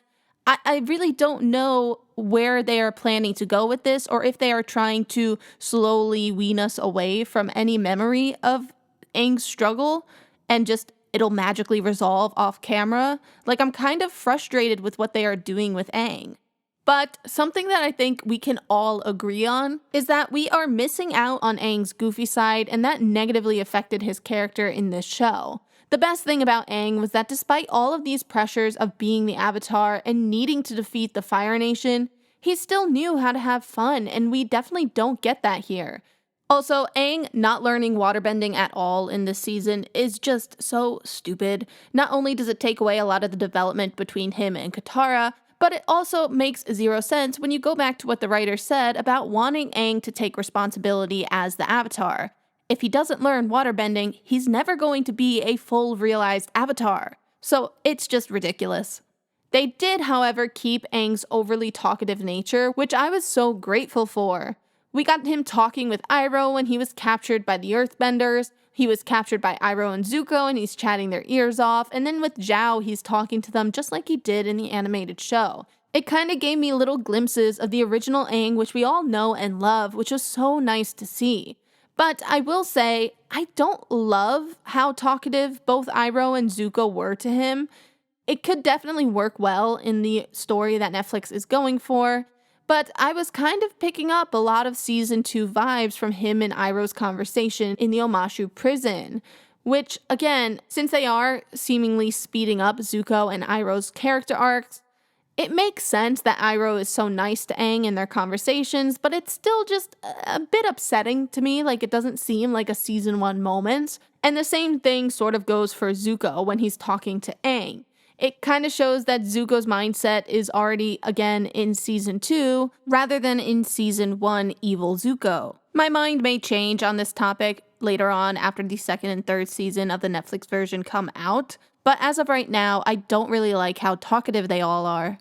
I really don't know where they are planning to go with this, or if they are trying to slowly wean us away from any memory of Aang's struggle and just it'll magically resolve off camera. Like, I'm kind of frustrated with what they are doing with Aang. But something that I think we can all agree on is that we are missing out on Aang's goofy side, and that negatively affected his character in this show. The best thing about Aang was that despite all of these pressures of being the Avatar and needing to defeat the Fire Nation, he still knew how to have fun, and we definitely don't get that here. Also, Aang not learning waterbending at all in this season is just so stupid. Not only does it take away a lot of the development between him and Katara, but it also makes zero sense when you go back to what the writer said about wanting Aang to take responsibility as the Avatar. If he doesn't learn waterbending, he's never going to be a full realized Avatar. So it's just ridiculous. They did, however, keep Aang's overly talkative nature, which I was so grateful for. We got him talking with Iroh when he was captured by the Earthbenders. He was captured by Iroh and Zuko and he's chatting their ears off. And then with Zhao, he's talking to them just like he did in the animated show. It kind of gave me little glimpses of the original Aang, which we all know and love, which was so nice to see. But I will say, I don't love how talkative both Iroh and Zuko were to him. It could definitely work well in the story that Netflix is going for. But I was kind of picking up a lot of season 2 vibes from him and Iroh's conversation in the Omashu prison, which, again, since they are seemingly speeding up Zuko and Iroh's character arcs, it makes sense that Iroh is so nice to Aang in their conversations, but it's still just a bit upsetting to me, like it doesn't seem like a season 1 moment. And the same thing sort of goes for Zuko when he's talking to Aang. It kind of shows that Zuko's mindset is already, again, in season 2, rather than in season 1 evil Zuko. My mind may change on this topic later on after the 2nd and 3rd season of the Netflix version come out, but as of right now, I don't really like how talkative they all are.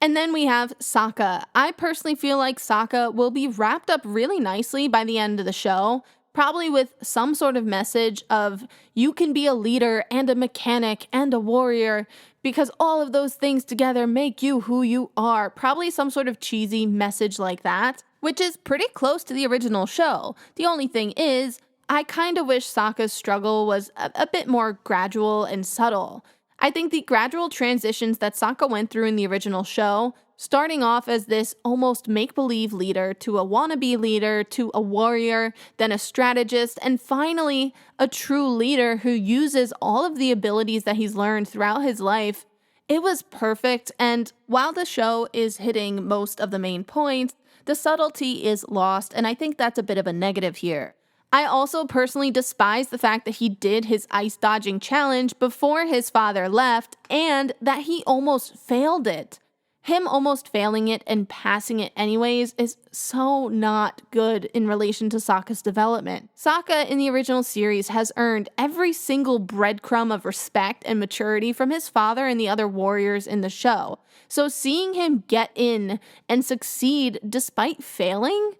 And then we have Sokka. I personally feel like Sokka will be wrapped up really nicely by the end of the show, probably with some sort of message of you can be a leader and a mechanic and a warrior because all of those things together make you who you are. Probably some sort of cheesy message like that, which is pretty close to the original show. The only thing is, I kind of wish Sokka's struggle was a bit more gradual and subtle. I think the gradual transitions that Sokka went through in the original show, starting off as this almost make-believe leader to a wannabe leader to a warrior, then a strategist, and finally a true leader who uses all of the abilities that he's learned throughout his life, it was perfect. And while the show is hitting most of the main points, the subtlety is lost, and I think that's a bit of a negative here. I also personally despise the fact that he did his ice dodging challenge before his father left, and that he almost failed it. Him almost failing it and passing it anyways is so not good in relation to Sokka's development. Sokka in the original series has earned every single breadcrumb of respect and maturity from his father and the other warriors in the show. So seeing him get in and succeed despite failing,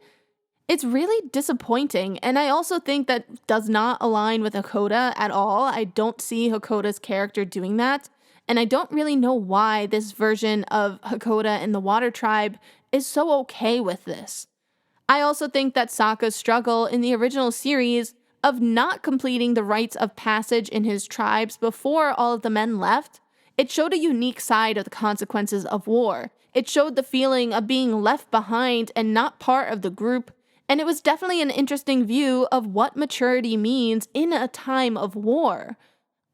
it's really disappointing, and I also think that does not align with Hakoda at all. I don't see Hakoda's character doing that. and I don't really know why this version of Hakoda and the Water Tribe is so okay with this. I also think that Sokka's struggle in the original series of not completing the rites of passage in his tribes before all of the men left, it showed a unique side of the consequences of war. It showed the feeling of being left behind and not part of the group, and it was definitely an interesting view of what maturity means in a time of war.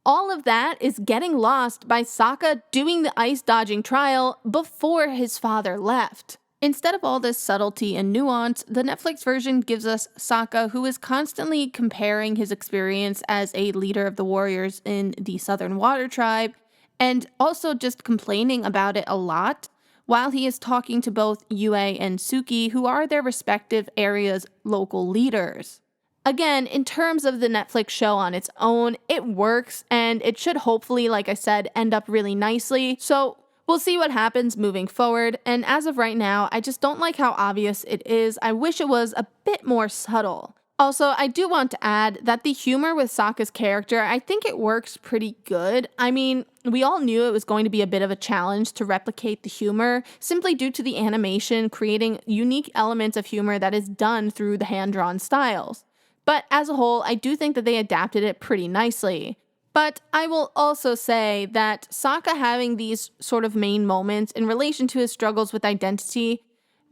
All of that is getting lost by Sokka doing the ice dodging trial before his father left. Instead of all this subtlety and nuance, the Netflix version gives us Sokka, who is constantly comparing his experience as a leader of the warriors in the Southern Water Tribe, and also just complaining about it a lot, while he is talking to both Yue and Suki, who are their respective areas' local leaders. Again, in terms of the Netflix show on its own, it works, and it should hopefully, like I said, end up really nicely, so we'll see what happens moving forward, and as of right now, I just don't like how obvious it is. I wish it was a bit more subtle. Also, I do want to add that the humor with Sokka's character, I think it works pretty good. I mean, we all knew it was going to be a bit of a challenge to replicate the humor, simply due to the animation creating unique elements of humor that is done through the hand-drawn styles. But as a whole, I do think that they adapted it pretty nicely. But I will also say that Sokka having these sort of main moments in relation to his struggles with identity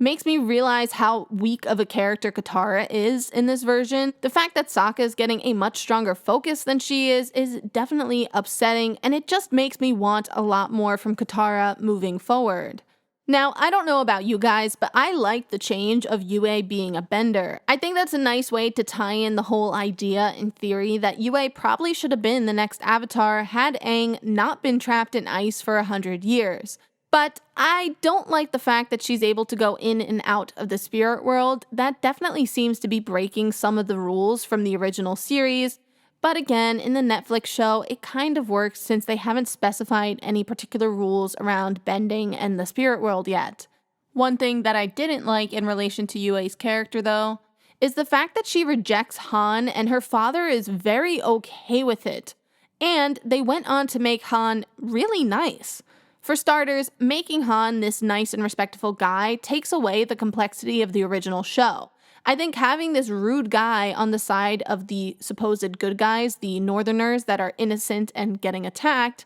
makes me realize how weak of a character Katara is in this version. The fact that Sokka is getting a much stronger focus than she is definitely upsetting, and it just makes me want a lot more from Katara moving forward. Now, I don't know about you guys, but I like the change of Yue being a bender. I think that's a nice way to tie in the whole idea in theory that Yue probably should have been the next Avatar had Aang not been trapped in ice for 100 years. But I don't like the fact that she's able to go in and out of the spirit world. That definitely seems to be breaking some of the rules from the original series. But again, in the Netflix show, it kind of works since they haven't specified any particular rules around bending and the spirit world yet. One thing that I didn't like in relation to Yue's character, though, is the fact that she rejects Han and her father is very okay with it. And they went on to make Han really nice. For starters, making Han this nice and respectful guy takes away the complexity of the original show. I think having this rude guy on the side of the supposed good guys, the Northerners that are innocent and getting attacked,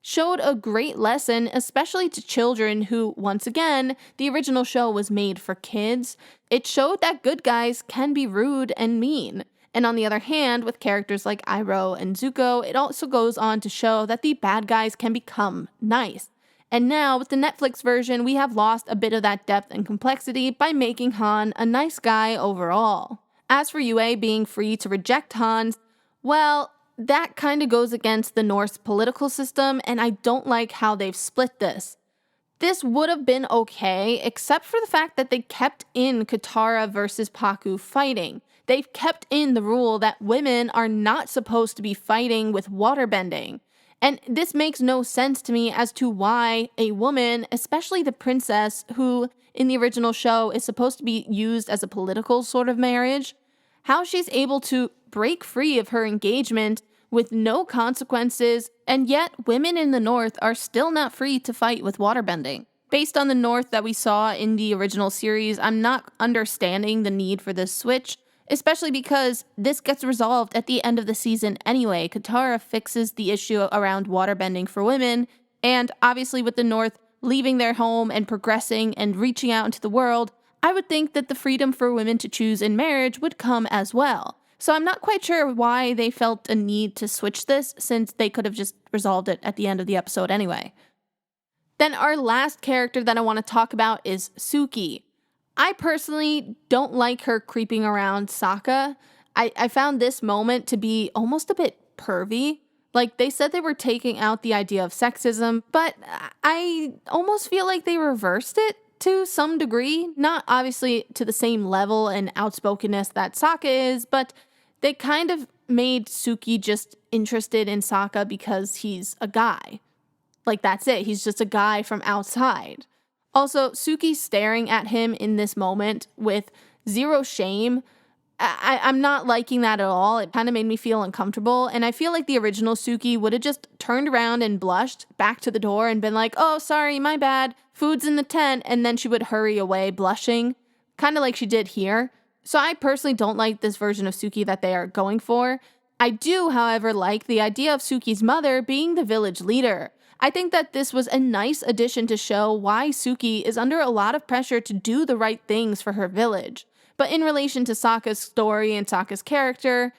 showed a great lesson, especially to children who, once again, the original show was made for kids. It showed that good guys can be rude and mean. And on the other hand, with characters like Iroh and Zuko, it also goes on to show that the bad guys can become nice. And now, with the Netflix version, we have lost a bit of that depth and complexity by making Han a nice guy overall. As for Yue being free to reject Han, well, that kind of goes against the Norse political system, and I don't like how they've split this. This would have been okay, except for the fact that they kept in Katara versus Pakku fighting. They've kept in the rule that women are not supposed to be fighting with waterbending. And this makes no sense to me as to why a woman, especially the princess, who in the original show is supposed to be used as a political sort of marriage, how she's able to break free of her engagement with no consequences, and yet women in the North are still not free to fight with waterbending. Based on the North that we saw in the original series, I'm not understanding the need for this switch, especially because this gets resolved at the end of the season anyway. Katara fixes the issue around waterbending for women, and obviously with the North leaving their home and progressing and reaching out into the world, I would think that the freedom for women to choose in marriage would come as well. So I'm not quite sure why they felt a need to switch this, since they could have just resolved it at the end of the episode anyway. Then our last character that I want to talk about is Suki. I personally don't like her creeping around Sokka. I found this moment to be almost a bit pervy. Like, they said they were taking out the idea of sexism, but I almost feel like they reversed it to some degree. Not obviously to the same level and outspokenness that Sokka is, but they kind of made Suki just interested in Sokka because he's a guy. Like, that's it. He's just a guy from outside. Also, Suki staring at him in this moment with zero shame, I'm not liking that at all. It kind of made me feel uncomfortable. And I feel like the original Suki would have just turned around and blushed back to the door and been like, oh, sorry, my bad. Food's in the tent. And then she would hurry away blushing, kind of like she did here. So I personally don't like this version of Suki that they are going for. I do, however, like the idea of Suki's mother being the village leader. I think that this was a nice addition to show why Suki is under a lot of pressure to do the right things for her village. But in relation to Sokka's story and Sokka's character,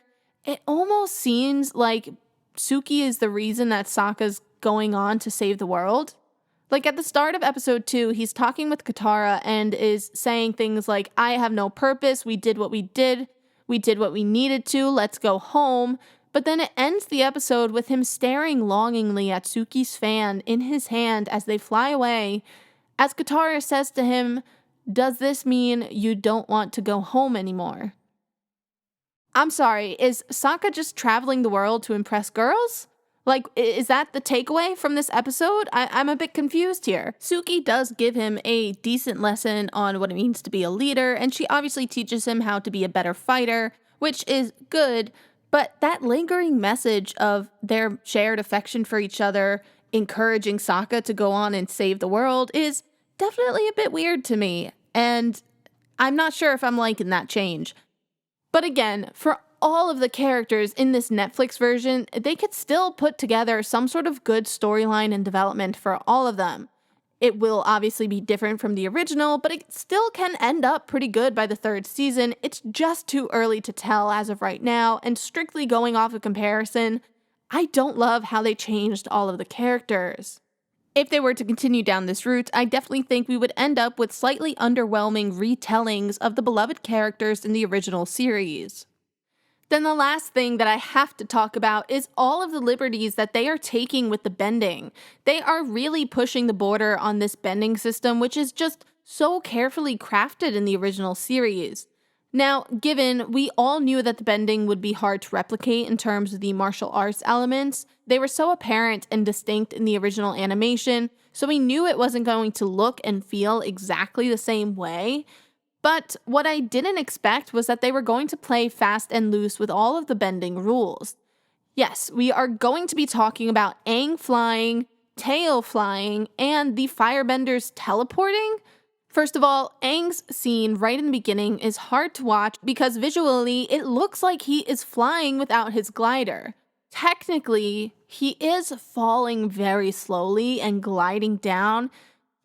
it almost seems like Suki is the reason that Sokka's going on to save the world. Like at the start of episode 2, he's talking with Katara and is saying things like, I have no purpose, we did what we did what we needed to, let's go home. But then it ends the episode with him staring longingly at Suki's fan in his hand as they fly away, as Katara says to him, does this mean you don't want to go home anymore? I'm sorry, is Sokka just traveling the world to impress girls? Like, is that the takeaway from this episode? I'm a bit confused here. Suki does give him a decent lesson on what it means to be a leader, and she obviously teaches him how to be a better fighter, which is good, but that lingering message of their shared affection for each other, encouraging Sokka to go on and save the world, is definitely a bit weird to me, and I'm not sure if I'm liking that change. But again, for all of the characters in this Netflix version, they could still put together some sort of good storyline and development for all of them. It will obviously be different from the original, but it still can end up pretty good by the 3rd season. It's just too early to tell as of right now, and strictly going off of comparison, I don't love how they changed all of the characters. If they were to continue down this route, I definitely think we would end up with slightly underwhelming retellings of the beloved characters in the original series. Then the last thing that I have to talk about is all of the liberties that they are taking with the bending. They are really pushing the border on this bending system, which is just so carefully crafted in the original series. Now, given we all knew that the bending would be hard to replicate in terms of the martial arts elements, they were so apparent and distinct in the original animation, so we knew it wasn't going to look and feel exactly the same way. But what I didn't expect was that they were going to play fast and loose with all of the bending rules. Yes, we are going to be talking about Aang flying, Tail flying, and the Firebenders teleporting. First of all, Aang's scene right in the beginning is hard to watch because visually it looks like he is flying without his glider. Technically, he is falling very slowly and gliding down,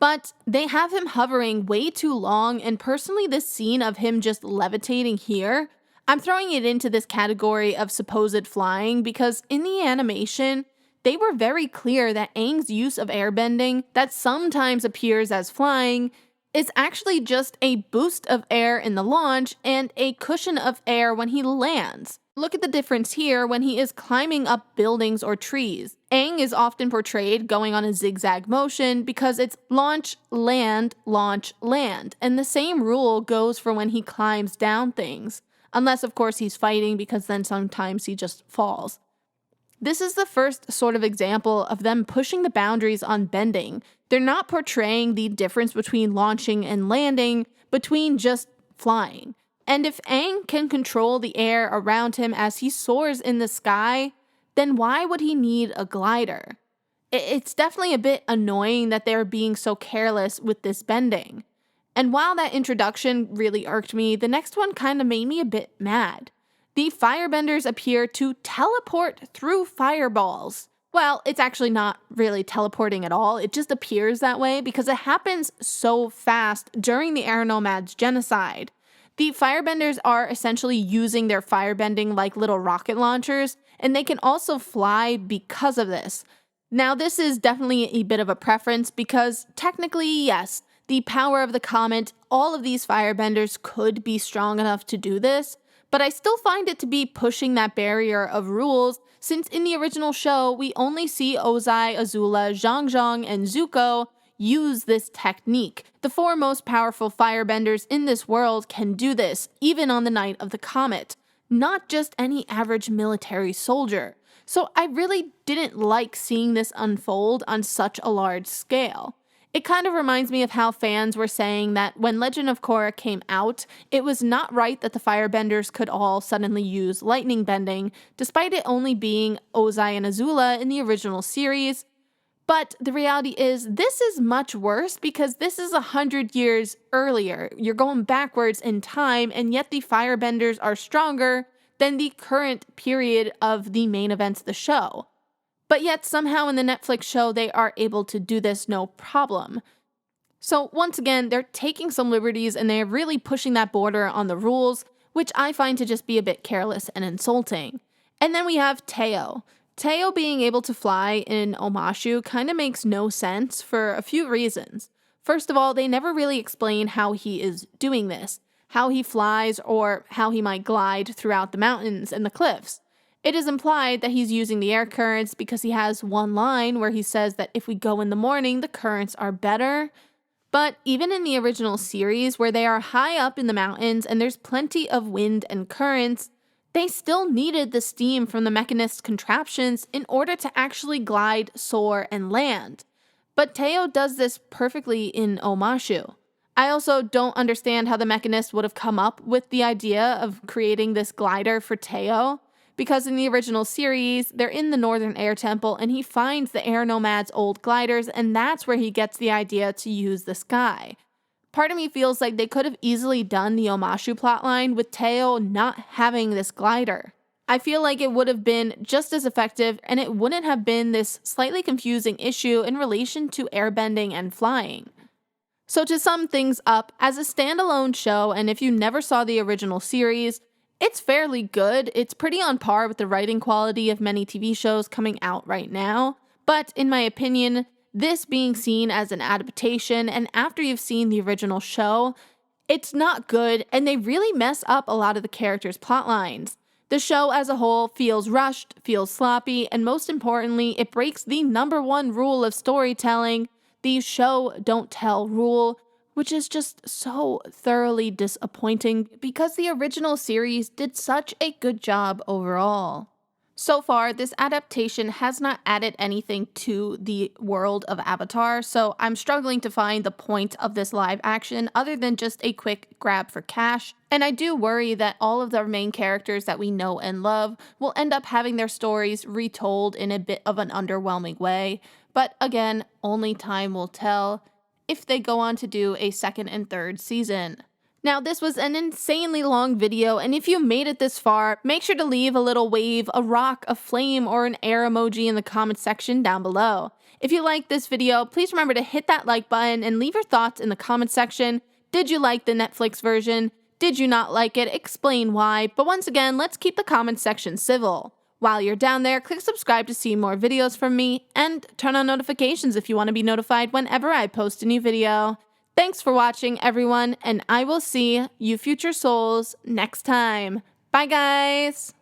but they have him hovering way too long, and personally this scene of him just levitating here, I'm throwing it into this category of supposed flying because in the animation, they were very clear that Aang's use of airbending that sometimes appears as flying is actually just a boost of air in the launch and a cushion of air when he lands. Look at the difference here when he is climbing up buildings or trees. Aang is often portrayed going on a zigzag motion because it's launch, land, and the same rule goes for when he climbs down things. Unless, of course, he's fighting because then sometimes he just falls. This is the first sort of example of them pushing the boundaries on bending. They're not portraying the difference between launching and landing, between just flying. And if Aang can control the air around him as he soars in the sky, then why would he need a glider? It's definitely a bit annoying that they're being so careless with this bending. And while that introduction really irked me, the next one kind of made me a bit mad. The Firebenders appear to teleport through fireballs. Well, it's actually not really teleporting at all. It just appears that way because it happens so fast during the Air Nomads genocide. The Firebenders are essentially using their firebending like little rocket launchers, and they can also fly because of this. Now, this is definitely a bit of a preference because technically, yes, the power of the comet, all of these Firebenders could be strong enough to do this, but I still find it to be pushing that barrier of rules since in the original show, we only see Ozai, Azula, Zhang, and Zuko use this technique. The 4 most powerful firebenders in this world can do this, even on the night of the comet, not just any average military soldier. So I really didn't like seeing this unfold on such a large scale. It kind of reminds me of how fans were saying that when Legend of Korra came out, it was not right that the Firebenders could all suddenly use lightning bending, despite it only being Ozai and Azula in the original series. But the reality is, this is much worse because this is 100 years earlier. You're going backwards in time, and yet the Firebenders are stronger than the current period of the main events of the show. But yet, somehow in the Netflix show, they are able to do this no problem. So once again, they're taking some liberties and they're really pushing that border on the rules, which I find to just be a bit careless and insulting. And then we have Teo. Teo being able to fly in Omashu kind of makes no sense for a few reasons. First of all, they never really explain how he is doing this, how he flies, or how he might glide throughout the mountains and the cliffs. It is implied that he's using the air currents because he has one line where he says that if we go in the morning, the currents are better. But even in the original series, where they are high up in the mountains and there's plenty of wind and currents, they still needed the steam from the Mechanist's contraptions in order to actually glide, soar, and land. But Teo does this perfectly in Omashu. I also don't understand how the Mechanist would have come up with the idea of creating this glider for Teo, because in the original series, they're in the Northern Air Temple and he finds the Air Nomad's old gliders, and that's where he gets the idea to use this guy. Part of me feels like they could have easily done the Omashu plotline with Teo not having this glider. I feel like it would have been just as effective and it wouldn't have been this slightly confusing issue in relation to airbending and flying. So to sum things up, as a standalone show, and if you never saw the original series, it's fairly good. It's pretty on par with the writing quality of many TV shows coming out right now. But in my opinion, this being seen as an adaptation, and after you've seen the original show, it's not good, and they really mess up a lot of the characters' plot lines. The show as a whole feels rushed, feels sloppy, and most importantly, it breaks the #1 rule of storytelling, the show don't tell rule, which is just so thoroughly disappointing because the original series did such a good job overall. So far, this adaptation has not added anything to the world of Avatar, so I'm struggling to find the point of this live action other than just a quick grab for cash. And I do worry that all of the main characters that we know and love will end up having their stories retold in a bit of an underwhelming way. But again, only time will tell if they go on to do a second and third season. Now, this was an insanely long video, and if you made it this far, make sure to leave a little wave, a rock, a flame, or an air emoji in the comment section down below. If you liked this video, please remember to hit that like button and leave your thoughts in the comment section. Did you like the Netflix version? Did you not like it? Explain why. But once again, let's keep the comment section civil. While you're down there, click subscribe to see more videos from me, and turn on notifications if you want to be notified whenever I post a new video. Thanks for watching, everyone, and I will see you future souls next time. Bye, guys!